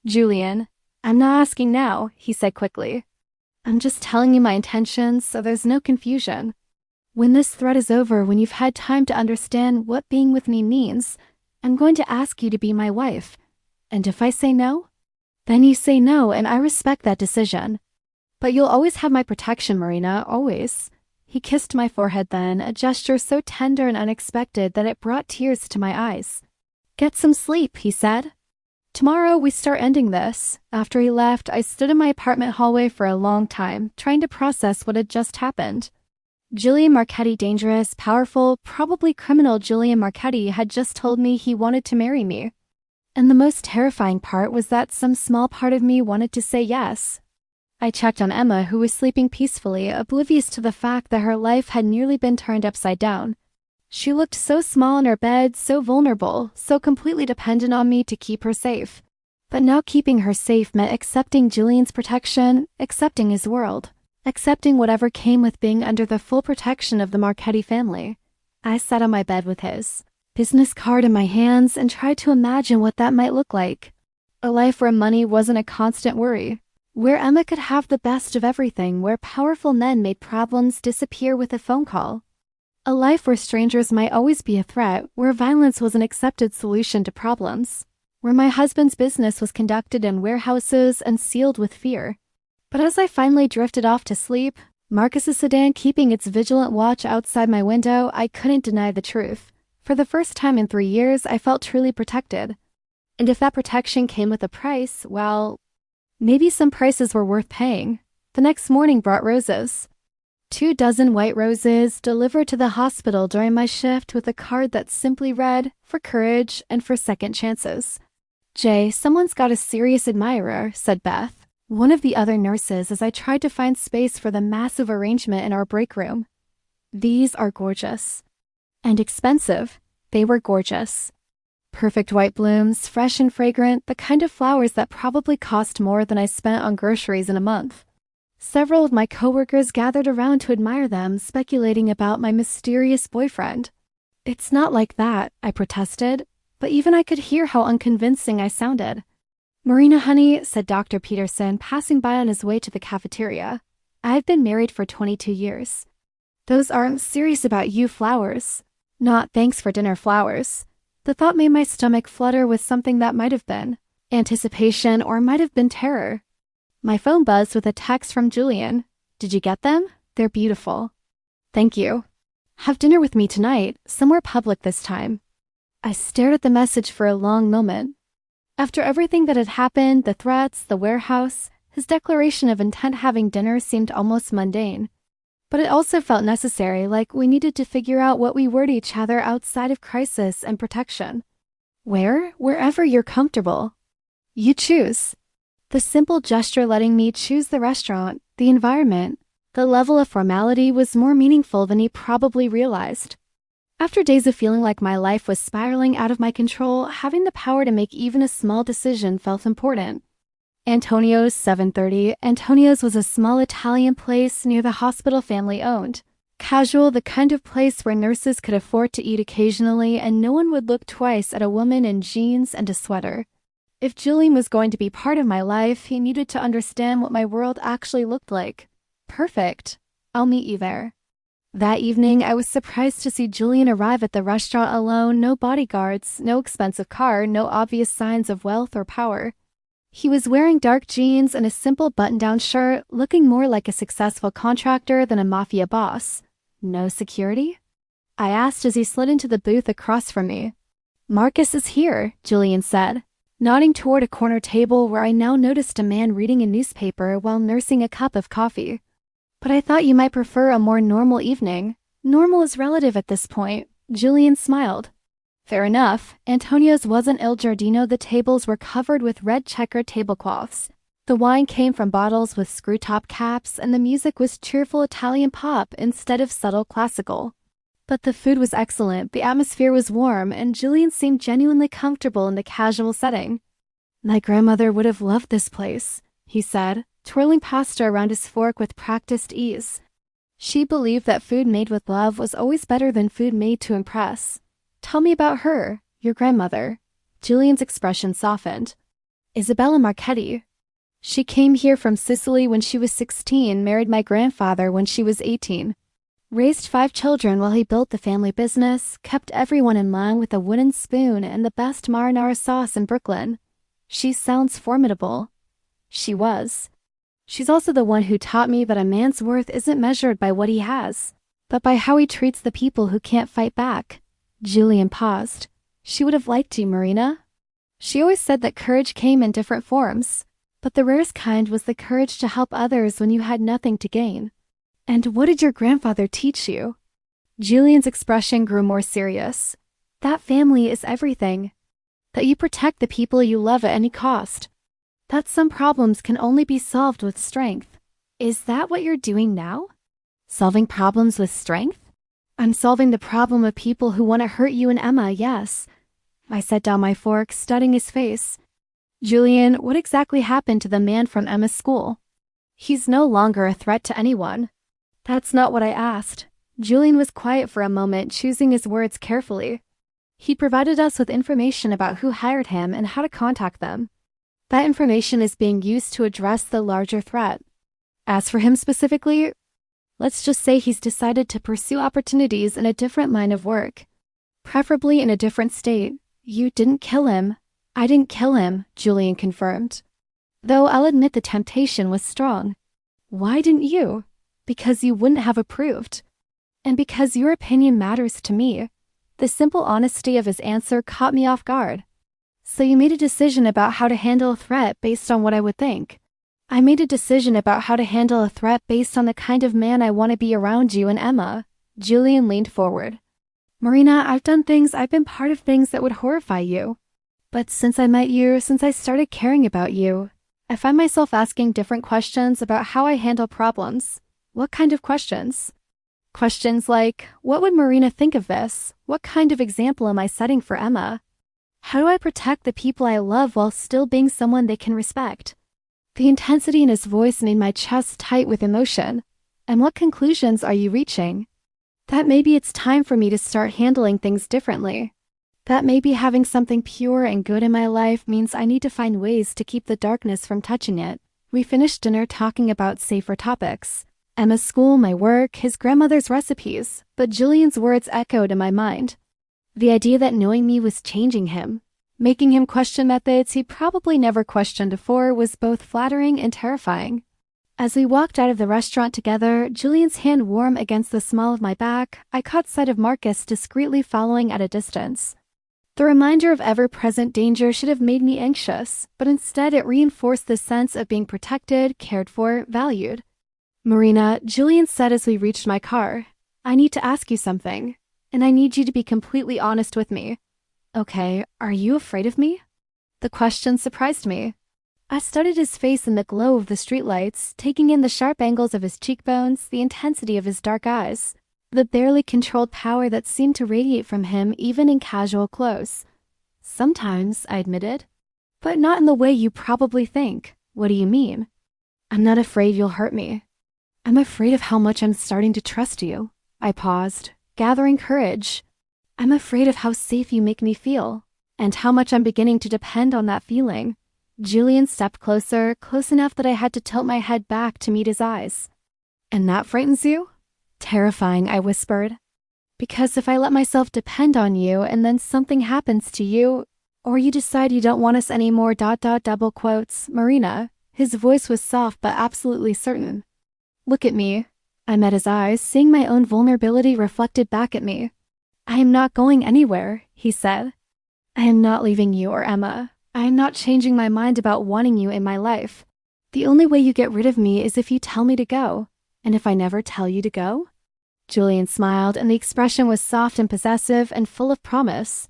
Julian, I'm not asking now, he said quickly. I'm just telling you my intentions so there's no confusion. When this thread is over, when you've had time to understand what being with me means, I'm going to ask you to be my wife. And if I say no, then you say no, and I respect that decision. But you'll always have my protection, Marina, always. He kissed my forehead then, a gesture so tender and unexpected that it brought tears to my eyes. Get some sleep, he said. Tomorrow we start ending this. After he left, I stood in my apartment hallway for a long time, trying to process what had just happened. Julian Marchetti, dangerous, powerful, probably criminal Julian Marchetti, had just told me he wanted to marry me. And the most terrifying part was that some small part of me wanted to say yes. I checked on Emma, who was sleeping peacefully, oblivious to the fact that her life had nearly been turned upside down. She looked so small in her bed, so vulnerable, so completely dependent on me to keep her safe. But now keeping her safe meant accepting Julian's protection, accepting his world, accepting whatever came with being under the full protection of the Marchetti family. I sat on my bed with his business card in my hands and tried to imagine what that might look like. A life where money wasn't a constant worry, where Emma could have the best of everything, where powerful men made problems disappear with a phone call. A life where strangers might always be a threat, where violence was an accepted solution to problems, where my husband's business was conducted in warehouses and sealed with fear. But as I finally drifted off to sleep, Marcus's sedan keeping its vigilant watch outside my window, I couldn't deny the truth. For the first time in 3 years, I felt truly protected. And if that protection came with a price, well, maybe some prices were worth paying. The next morning brought roses. 24 white roses delivered to the hospital during my shift with a card that simply read, "For courage and for second chances." "Jay, someone's got a serious admirer," said Beth, one of the other nurses, as I tried to find space for the massive arrangement in our break room. "These are gorgeous." And expensive. They were gorgeous. Perfect white blooms, fresh and fragrant, the kind of flowers that probably cost more than I spent on groceries in a month. Several of my coworkers gathered around to admire them, speculating about my mysterious boyfriend. "It's not like that," I protested, but even I could hear how unconvincing I sounded. "Marina, honey," said Dr. Peterson, passing by on his way to the cafeteria. "I've been married for 22 years. Those aren't serious about you flowers. Not thanks for dinner flowers." The thought made my stomach flutter with something that might have been anticipation or might have been terror. My phone buzzed with a text from Julian. "Did you get them? They're beautiful." "Thank you. Have dinner with me tonight, somewhere public this time." I stared at the message for a long moment. After everything that had happened, the threats, the warehouse, his declaration of intent having dinner seemed almost mundane. But it also felt necessary, like we needed to figure out what we were to each other outside of crisis and protection. Wherever you're comfortable. You choose. The simple gesture letting me choose the restaurant, the environment, the level of formality was more meaningful than he probably realized. After days of feeling like my life was spiraling out of my control, having the power to make even a small decision felt important. Antonio's 7:30. Antonio's was a small Italian place near the hospital family owned. Casual, the kind of place where nurses could afford to eat occasionally and no one would look twice at a woman in jeans and a sweater. If Julian was going to be part of my life, he needed to understand what my world actually looked like. Perfect. I'll meet you there. That evening, I was surprised to see Julian arrive at the restaurant alone, no bodyguards, no expensive car, no obvious signs of wealth or power. He was wearing dark jeans and a simple button-down shirt, looking more like a successful contractor than a mafia boss. "No security?" I asked as he slid into the booth across from me. "Marcus is here," Julian said, nodding toward a corner table where I now noticed a man reading a newspaper while nursing a cup of coffee. "But I thought you might prefer a more normal evening." "Normal is relative at this point," Julian smiled. "Fair enough. Antonio's wasn't Il Giardino. The tables were covered with red checkered tablecloths. The wine came from bottles with screw-top caps, and the music was cheerful Italian pop instead of subtle classical. But the food was excellent, the atmosphere was warm, and Julian seemed genuinely comfortable in the casual setting. "My grandmother would have loved this place," he said, twirling pasta around his fork with practiced ease. "She believed that food made with love was always better than food made to impress." "Tell me about her, your grandmother." Julian's expression softened. "Isabella Marchetti. She came here from Sicily when she was 16, married my grandfather when she was 18. Raised 5 children while he built the family business, kept everyone in line with a wooden spoon and the best marinara sauce in Brooklyn. She sounds formidable." She was. "She's also the one who taught me that a man's worth isn't measured by what he has, but by how he treats the people who can't fight back." Julian paused. "She would have liked you, Marina." She always said that courage came in different forms, but the rarest kind was the courage to help others when you had nothing to gain. And what did your grandfather teach you? Julian's expression grew more serious. That family is everything. That you protect the people you love at any cost. That some problems can only be solved with strength. Is that what you're doing now? Solving problems with strength? I'm solving the problem of people who want to hurt you and Emma, yes. I set down my fork, studying his face. Julian, what exactly happened to the man from Emma's school? He's no longer a threat to anyone. That's not what I asked. Julian was quiet for a moment, choosing his words carefully. He provided us with information about who hired him and how to contact them. That information is being used to address the larger threat. As for him specifically, let's just say he's decided to pursue opportunities in a different line of work. Preferably in a different state. You didn't kill him. I didn't kill him, Julian confirmed. Though I'll admit the temptation was strong. Why didn't you? Because you wouldn't have approved. And because your opinion matters to me. The simple honesty of his answer caught me off guard. So you made a decision about how to handle a threat based on what I would think. I made a decision about how to handle a threat based on the kind of man I want to be around you and Emma. Julian leaned forward. Marina, I've been part of things that would horrify you. But since I met you, since I started caring about you, I find myself asking different questions about how I handle problems. What kind of questions? Questions like, what would Marina think of this? What kind of example am I setting for Emma? How do I protect the people I love while still being someone they can respect? The intensity in his voice made my chest tight with emotion. And what conclusions are you reaching? That maybe it's time for me to start handling things differently. That maybe having something pure and good in my life means I need to find ways to keep the darkness from touching it. We finished dinner talking about safer topics. Emma's school, my work, his grandmother's recipes, but Julian's words echoed in my mind. The idea that knowing me was changing him, making him question methods he probably never questioned before, was both flattering and terrifying. As we walked out of the restaurant together, Julian's hand warm against the small of my back, I caught sight of Marcus discreetly following at a distance. The reminder of ever-present danger should have made me anxious, but instead it reinforced the sense of being protected, cared for, valued. Marina, Julian said as we reached my car, I need to ask you something, and I need you to be completely honest with me. Okay, are you afraid of me? The question surprised me. I studied his face in the glow of the streetlights, taking in the sharp angles of his cheekbones, the intensity of his dark eyes, the barely controlled power that seemed to radiate from him even in casual clothes. Sometimes, I admitted. But not in the way you probably think. What do you mean? I'm not afraid you'll hurt me. I'm afraid of how much I'm starting to trust you. I paused, gathering courage. I'm afraid of how safe you make me feel, and how much I'm beginning to depend on that feeling. Julian stepped closer, close enough that I had to tilt my head back to meet his eyes. And that frightens you? Terrifying, I whispered. Because if I let myself depend on you and then something happens to you, or you decide you don't want us anymore, double quotes, Marina. His voice was soft but absolutely certain. Look at me. I met his eyes, seeing my own vulnerability reflected back at me. I am not going anywhere, he said. I am not leaving you or Emma. I am not changing my mind about wanting you in my life. The only way you get rid of me is if you tell me to go. And if I never tell you to go? Julian smiled, and the expression was soft and possessive and full of promise.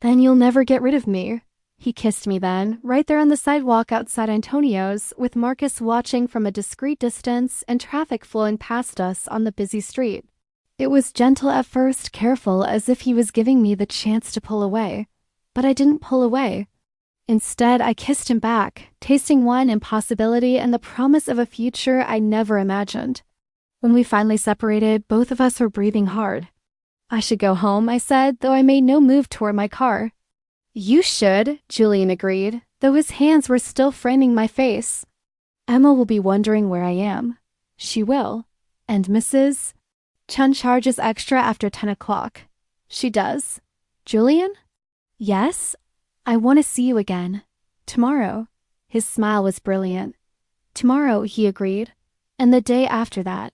Then you'll never get rid of me. He kissed me then, right there on the sidewalk outside Antonio's, with Marcus watching from a discreet distance and traffic flowing past us on the busy street. It was gentle at first, careful, as if he was giving me the chance to pull away. But I didn't pull away. Instead, I kissed him back, tasting wine and possibility and the promise of a future I never imagined. When we finally separated, both of us were breathing hard. I should go home, I said, though I made no move toward my car. You should, Julian agreed, though his hands were still framing my face. Emma will be wondering where I am. She will. And Mrs. Chun charges extra after 10 o'clock. She does. Julian? Yes? I want to see you again. Tomorrow. His smile was brilliant. Tomorrow, he agreed. And the day after that.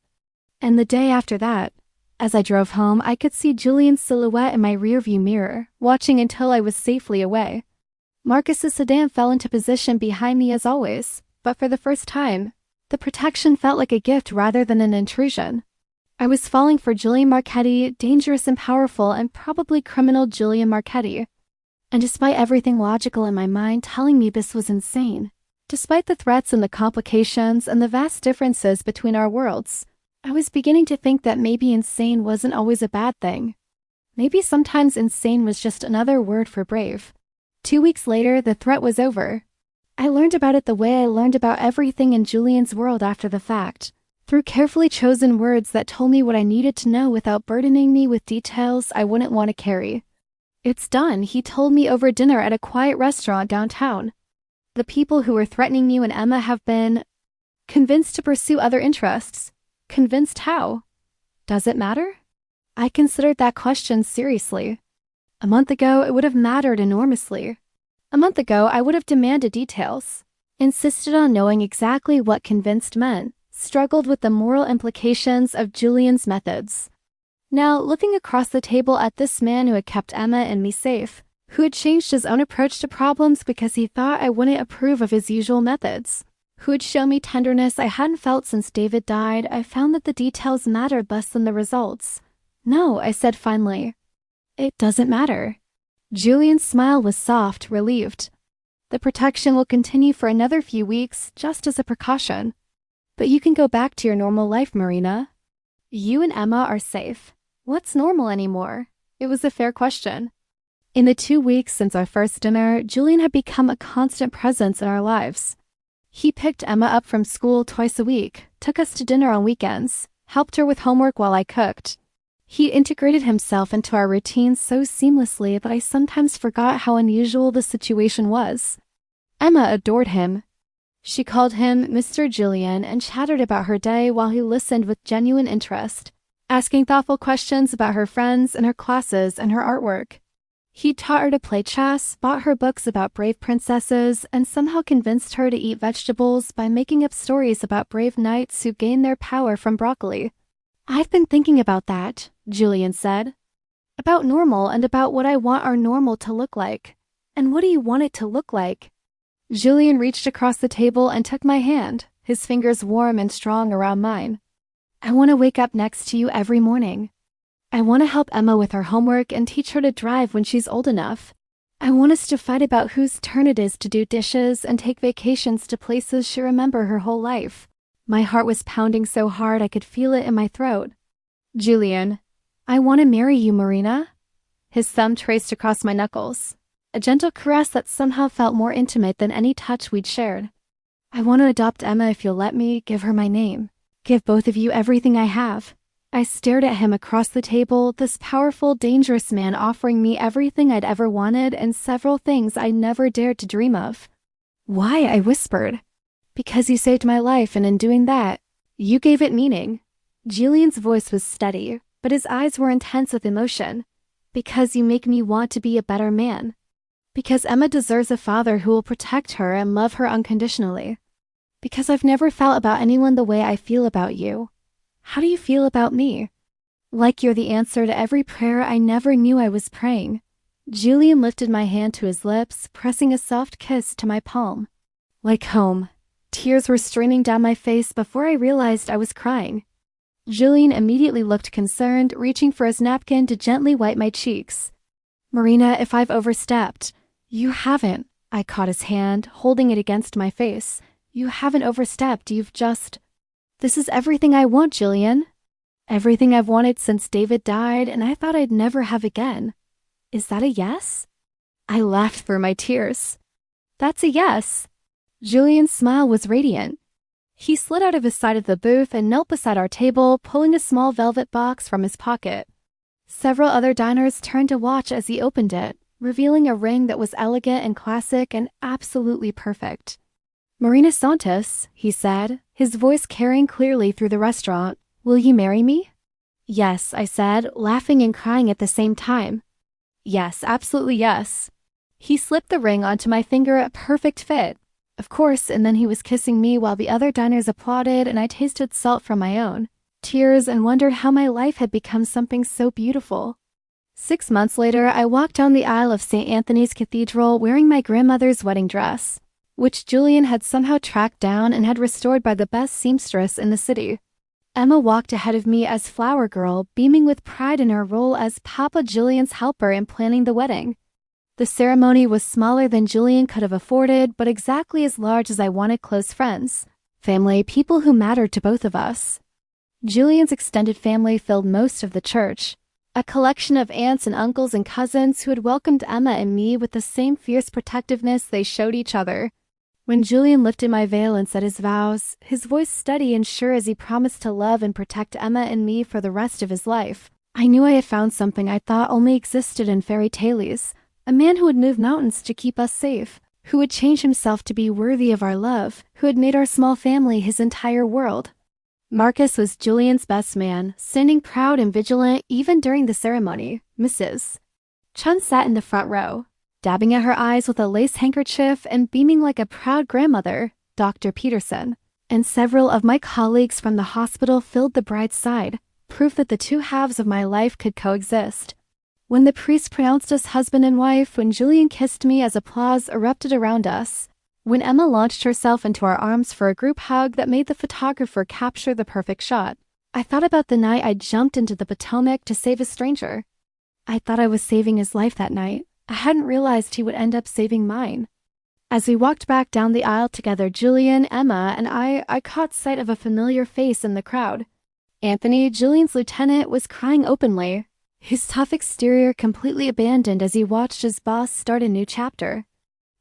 And the day after that. As I drove home, I could see Julian's silhouette in my rearview mirror, watching until I was safely away. Marcus's sedan fell into position behind me as always, but for the first time, the protection felt like a gift rather than an intrusion. I was falling for Julian Marchetti, dangerous and powerful and probably criminal Julian Marchetti. And despite everything logical in my mind telling me this was insane, despite the threats and the complications and the vast differences between our worlds, I was beginning to think that maybe insane wasn't always a bad thing. Maybe sometimes insane was just another word for brave. 2 weeks later, the threat was over. I learned about it the way I learned about everything in Julian's world after the fact, through carefully chosen words that told me what I needed to know without burdening me with details I wouldn't want to carry. It's done, he told me over dinner at a quiet restaurant downtown. The people who were threatening you and Emma have been convinced to pursue other interests. Convinced how? Does it matter? I considered that question seriously. A month ago, it would have mattered enormously. A month ago, I would have demanded details, insisted on knowing exactly what convinced meant, struggled with the moral implications of Julian's methods. Now, looking across the table at this man who had kept Emma and me safe, who had changed his own approach to problems because he thought I wouldn't approve of his usual methods, who would show me tenderness I hadn't felt since David died, I found that the details mattered less than the results. No, I said finally. It doesn't matter. Julian's smile was soft, relieved. The protection will continue for another few weeks, just as a precaution. But you can go back to your normal life, Marina. You and Emma are safe. What's normal anymore? It was a fair question. In the 2 weeks since our first dinner, Julian had become a constant presence in our lives. He picked Emma up from school twice a week, took us to dinner on weekends, helped her with homework while I cooked. He integrated himself into our routine so seamlessly that I sometimes forgot how unusual the situation was. Emma adored him. She called him Mr. Julian and chattered about her day while he listened with genuine interest, asking thoughtful questions about her friends and her classes and her artwork. He taught her to play chess, bought her books about brave princesses, and somehow convinced her to eat vegetables by making up stories about brave knights who gained their power from broccoli. I've been thinking about that, Julian said. About normal and about what I want our normal to look like. And what do you want it to look like? Julian reached across the table and took my hand, his fingers warm and strong around mine. I want to wake up next to you every morning. I want to help Emma with her homework and teach her to drive when she's old enough. I want us to fight about whose turn it is to do dishes and take vacations to places she'll remember her whole life. My heart was pounding so hard I could feel it in my throat. Julian, I want to marry you, Marina. His thumb traced across my knuckles, a gentle caress that somehow felt more intimate than any touch we'd shared. I want to adopt Emma if you'll let me, give her my name. Give both of you everything I have. I stared at him across the table, this powerful, dangerous man offering me everything I'd ever wanted and several things I never dared to dream of. Why? I whispered. Because you saved my life, and in doing that, you gave it meaning. Julian's voice was steady, but his eyes were intense with emotion. Because you make me want to be a better man. Because Emma deserves a father who will protect her and love her unconditionally. Because I've never felt about anyone the way I feel about you. How do you feel about me? Like you're the answer to every prayer I never knew I was praying. Julian lifted my hand to his lips, pressing a soft kiss to my palm. Like home. Tears were streaming down my face before I realized I was crying. Julian immediately looked concerned, reaching for his napkin to gently wipe my cheeks. Marina, if I've overstepped. You haven't. I caught his hand, holding it against my face. You haven't overstepped, you've just... This is everything I want, Julian. Everything I've wanted since David died, and I thought I'd never have again. Is that a yes? I laughed through my tears. That's a yes. Julian's smile was radiant. He slid out of his side of the booth and knelt beside our table, pulling a small velvet box from his pocket. Several other diners turned to watch as he opened it, revealing a ring that was elegant and classic and absolutely perfect. Marina Santos, he said, his voice carrying clearly through the restaurant. Will you marry me? Yes, I said, laughing and crying at the same time. Yes, absolutely yes. He slipped the ring onto my finger, a perfect fit. Of course, and then he was kissing me while the other diners applauded and I tasted salt from my own, tears, and wondered how my life had become something so beautiful. 6 months later, I walked down the aisle of St. Anthony's Cathedral wearing my grandmother's wedding dress, which Julian had somehow tracked down and had restored by the best seamstress in the city. Emma walked ahead of me as flower girl, beaming with pride in her role as Papa Julian's helper in planning the wedding. The ceremony was smaller than Julian could have afforded, but exactly as large as I wanted close friends, family, people who mattered to both of us. Julian's extended family filled most of the church, a collection of aunts and uncles and cousins who had welcomed Emma and me with the same fierce protectiveness they showed each other. When Julian lifted my veil and said his vows, his voice steady and sure as he promised to love and protect Emma and me for the rest of his life, I knew I had found something I thought only existed in fairy tales, a man who would move mountains to keep us safe, who would change himself to be worthy of our love, who had made our small family his entire world. Marcus was Julian's best man, standing proud and vigilant even during the ceremony. Mrs. Chun sat in the front row, dabbing at her eyes with a lace handkerchief and beaming like a proud grandmother. Dr. Peterson and several of my colleagues from the hospital filled the bride's side, proof that the two halves of my life could coexist. When the priest pronounced us husband and wife, when Julian kissed me as applause erupted around us, when Emma launched herself into our arms for a group hug that made the photographer capture the perfect shot, I thought about the night I jumped into the Potomac to save a stranger. I thought I was saving his life that night. I hadn't realized he would end up saving mine. As we walked back down the aisle together, Julian, Emma, and I caught sight of a familiar face in the crowd. Anthony, Julian's lieutenant, was crying openly, his tough exterior completely abandoned as he watched his boss start a new chapter.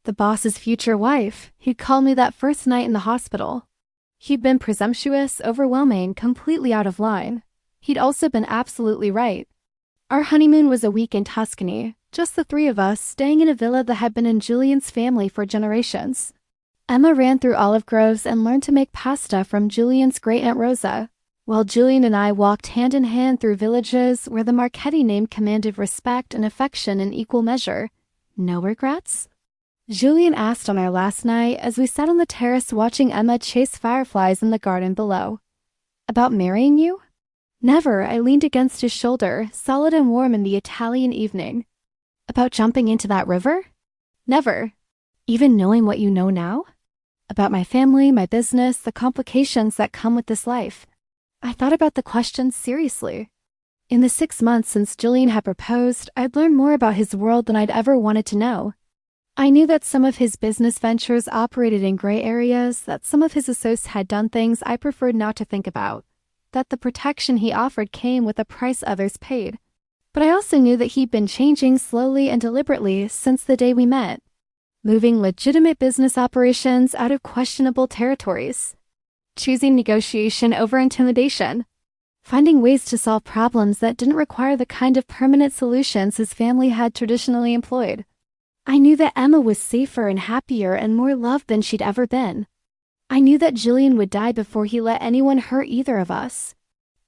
The boss's future wife. He'd called me that first night in the hospital. He'd been presumptuous, overwhelming, completely out of line. He'd also been absolutely right. Our honeymoon was a week in Tuscany, just the three of us, staying in a villa that had been in Julian's family for generations. Emma ran through olive groves and learned to make pasta from Julian's great-aunt Rosa, while Julian and I walked hand in hand through villages where the Marchetti name commanded respect and affection in equal measure. No regrets? Julian asked on our last night as we sat on the terrace watching Emma chase fireflies in the garden below. About marrying you? Never, I leaned against his shoulder, solid and warm in the Italian evening. About jumping into that river? Never. Even knowing what you know now? About my family, my business, the complications that come with this life. I thought about the questions seriously. In the 6 months since Julian had proposed, I'd learned more about his world than I'd ever wanted to know. I knew that some of his business ventures operated in gray areas, that some of his associates had done things I preferred not to think about, that the protection he offered came with a price others paid. But I also knew that he'd been changing slowly and deliberately since the day we met, moving legitimate business operations out of questionable territories, choosing negotiation over intimidation, finding ways to solve problems that didn't require the kind of permanent solutions his family had traditionally employed. I knew that Emma was safer and happier and more loved than she'd ever been. I knew that Julian would die before he let anyone hurt either of us.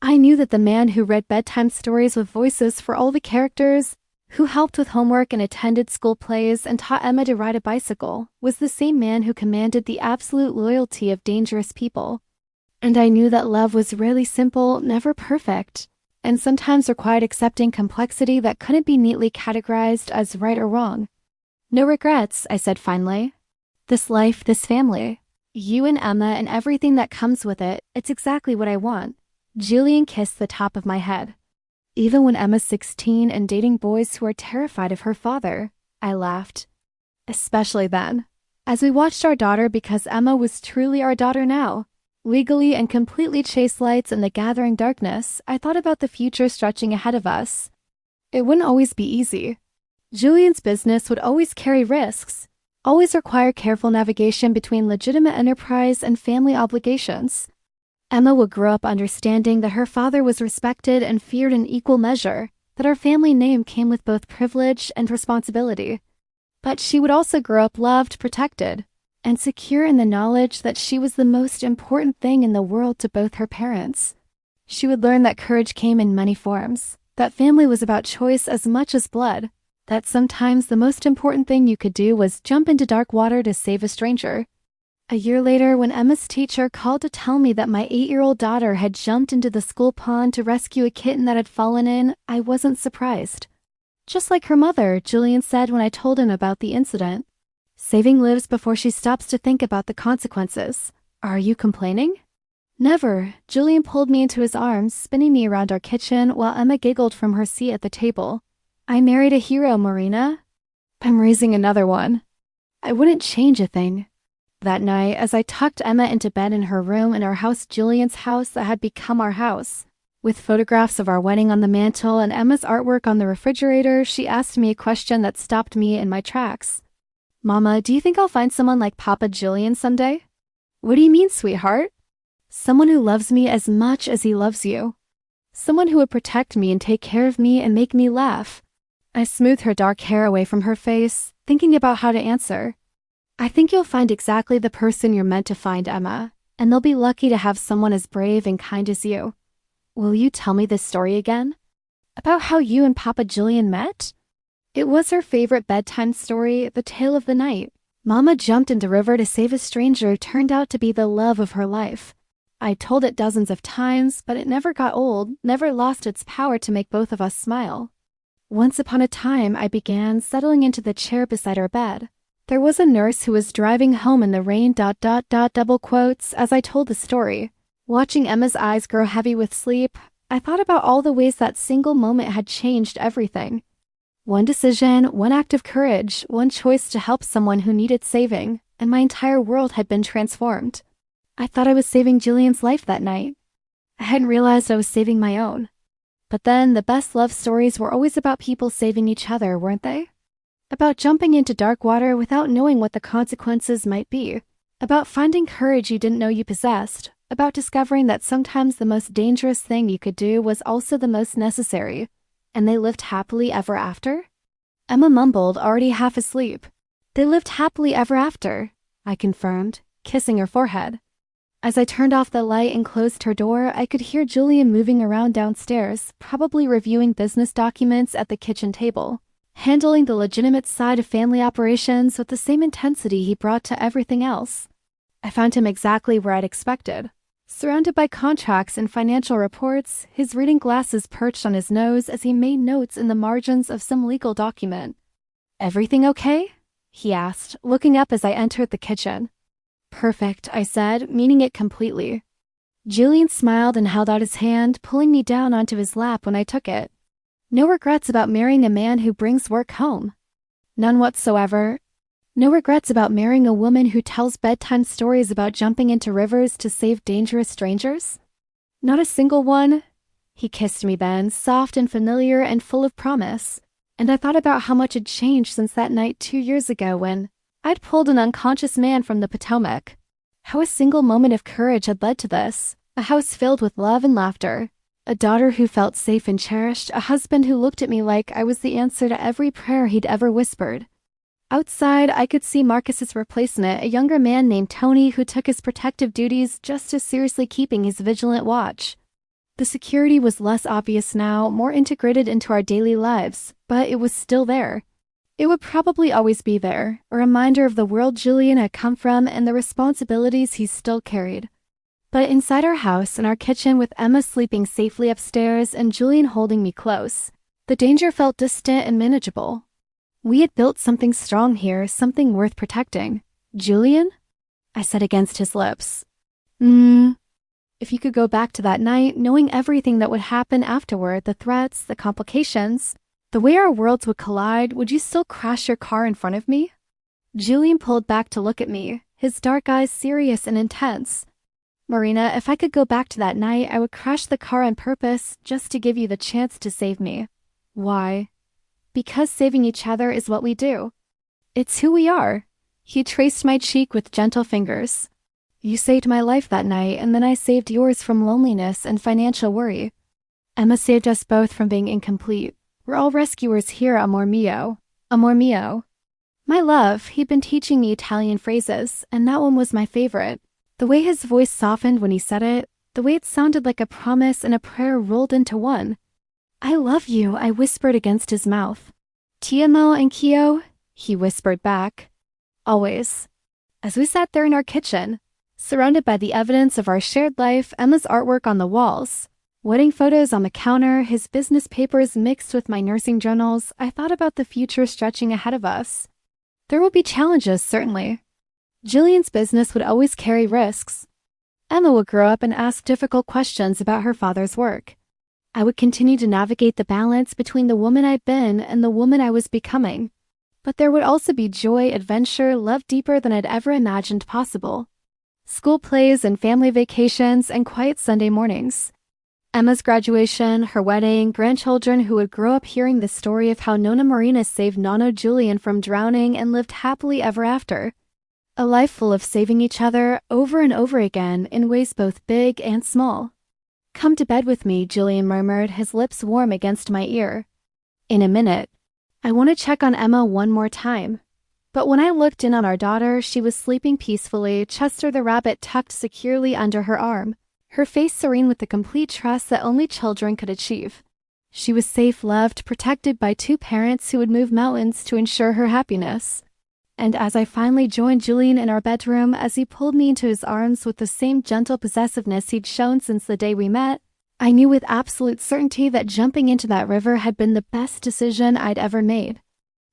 I knew that the man who read bedtime stories with voices for all the characters, who helped with homework and attended school plays and taught Emma to ride a bicycle, was the same man who commanded the absolute loyalty of dangerous people. And I knew that love was rarely simple, never perfect, and sometimes required accepting complexity that couldn't be neatly categorized as right or wrong. No regrets, I said finally. This life, this family, you and Emma and everything that comes with it, it's exactly what I want. Julian kissed the top of my head. Even when Emma's 16 and dating boys who are terrified of her father, I laughed. Especially then, as we watched our daughter, because Emma was truly our daughter now, legally and completely chase lights in the gathering darkness, I thought about the future stretching ahead of us. It wouldn't always be easy. Julian's business would always carry risks, always require careful navigation between legitimate enterprise and family obligations. Emma would grow up understanding that her father was respected and feared in equal measure, that our family name came with both privilege and responsibility. But she would also grow up loved, protected, and secure in the knowledge that she was the most important thing in the world to both her parents. She would learn that courage came in many forms, that family was about choice as much as blood, that sometimes the most important thing you could do was jump into dark water to save a stranger. A year later, when Emma's teacher called to tell me that my 8-year-old daughter had jumped into the school pond to rescue a kitten that had fallen in, I wasn't surprised. Just like her mother, Julian said when I told him about the incident. Saving lives before she stops to think about the consequences. Are you complaining? Never. Julian pulled me into his arms, spinning me around our kitchen while Emma giggled from her seat at the table. I married a hero, Marina. I'm raising another one. I wouldn't change a thing. That night, as I tucked Emma into bed in her room in our house, Julian's house that had become our house, with photographs of our wedding on the mantle and Emma's artwork on the refrigerator, she asked me a question that stopped me in my tracks. Mama, do you think I'll find someone like Papa Julian someday? What do you mean, sweetheart? Someone who loves me as much as he loves you. Someone who would protect me and take care of me and make me laugh. I smoothed her dark hair away from her face, thinking about how to answer. I think you'll find exactly the person you're meant to find, Emma, and they'll be lucky to have someone as brave and kind as you. Will you tell me this story again? About how you and Papa Julian met? It was her favorite bedtime story, the tale of the night. Mama jumped in the river to save a stranger who turned out to be the love of her life. I told it dozens of times, but it never got old, never lost its power to make both of us smile. Once upon a time, I began settling into the chair beside her bed. There was a nurse who was driving home in the rain, double quotes, as I told the story. Watching Emma's eyes grow heavy with sleep, I thought about all the ways that single moment had changed everything. One decision, one act of courage, one choice to help someone who needed saving, and my entire world had been transformed. I thought I was saving Julian's life that night. I hadn't realized I was saving my own. But then the best love stories were always about people saving each other, weren't they? About jumping into dark water without knowing what the consequences might be. About finding courage you didn't know you possessed. About discovering that sometimes the most dangerous thing you could do was also the most necessary. And they lived happily ever after? Emma mumbled, already half asleep. They lived happily ever after, I confirmed, kissing her forehead. As I turned off the light and closed her door, I could hear Julian moving around downstairs, probably reviewing business documents at the kitchen table, handling the legitimate side of family operations with the same intensity he brought to everything else. I found him exactly where I'd expected. Surrounded by contracts and financial reports, his reading glasses perched on his nose as he made notes in the margins of some legal document. "Everything okay?" he asked, looking up as I entered the kitchen. "Perfect," I said, meaning it completely. Julian smiled and held out his hand, pulling me down onto his lap when I took it. "No regrets about marrying a man who brings work home?" "None whatsoever." "No regrets about marrying a woman who tells bedtime stories about jumping into rivers to save dangerous strangers?" "Not a single one." He kissed me then, soft and familiar and full of promise. And I thought about how much had changed since that night 2 years ago when I'd pulled an unconscious man from the Potomac. How a single moment of courage had led to this. A house filled with love and laughter. A daughter who felt safe and cherished. A husband who looked at me like I was the answer to every prayer he'd ever whispered. Outside, I could see Marcus's replacement, a younger man named Tony who took his protective duties just as seriously, keeping his vigilant watch. The security was less obvious now, more integrated into our daily lives, but it was still there. It would probably always be there, a reminder of the world Julian had come from and the responsibilities he still carried. But inside our house, in our kitchen with Emma sleeping safely upstairs and Julian holding me close, the danger felt distant and manageable. We had built something strong here, something worth protecting. "Julian?" I said against his lips. If you could go back to that night, knowing everything that would happen afterward, the threats, the complications, the way our worlds would collide, would you still crash your car in front of me?" Julian pulled back to look at me, his dark eyes serious and intense. "Marina, if I could go back to that night, I would crash the car on purpose just to give you the chance to save me." "Why?" "Because saving each other is what we do. It's who we are." He traced my cheek with gentle fingers. "You saved my life that night, and then I saved yours from loneliness and financial worry. Emma saved us both from being incomplete. We're all rescuers here, amor mio. Amor mio." My love, he'd been teaching me Italian phrases, and that one was my favorite. The way his voice softened when he said it, the way it sounded like a promise and a prayer rolled into one. "I love you," I whispered against his mouth. "Ti amo anch'io," he whispered back. "Always." As we sat there in our kitchen, surrounded by the evidence of our shared life, Emma's artwork on the walls, Wedding photos on the counter, his business papers mixed with my nursing journals, I thought about the future stretching ahead of us. There would be challenges, certainly. Jillian's business would always carry risks. Emma would grow up and ask difficult questions about her father's work. I would continue to navigate the balance between the woman I'd been and the woman I was becoming. But there would also be joy, adventure, love deeper than I'd ever imagined possible. School plays and family vacations and quiet Sunday mornings. Emma's graduation, her wedding, grandchildren who would grow up hearing the story of how Nona Marina saved Nano Julian from drowning and lived happily ever after. A life full of saving each other over and over again in ways both big and small. "Come to bed with me," Julian murmured, his lips warm against my ear. "In a minute. I want to check on Emma one more time." But when I looked in on our daughter, she was sleeping peacefully, Chester the rabbit tucked securely under her arm, her face serene with the complete trust that only children could achieve. She was safe, loved, protected by two parents who would move mountains to ensure her happiness. And as I finally joined Julian in our bedroom, as he pulled me into his arms with the same gentle possessiveness he'd shown since the day we met, I knew with absolute certainty that jumping into that river had been the best decision I'd ever made.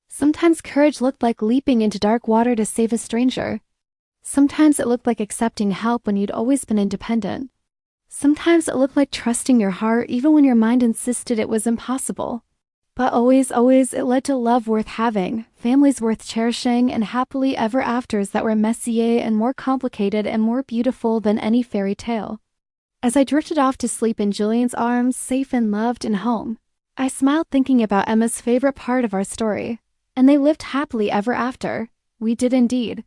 Sometimes courage looked like leaping into dark water to save a stranger. Sometimes it looked like accepting help when you'd always been independent. Sometimes it looked like trusting your heart even when your mind insisted it was impossible. But always, it led to love worth having, families worth cherishing, and happily ever afters that were messier and more complicated and more beautiful than any fairy tale. As I drifted off to sleep in Julian's arms, safe and loved and home, I smiled thinking about Emma's favorite part of our story. And they lived happily ever after. We did indeed.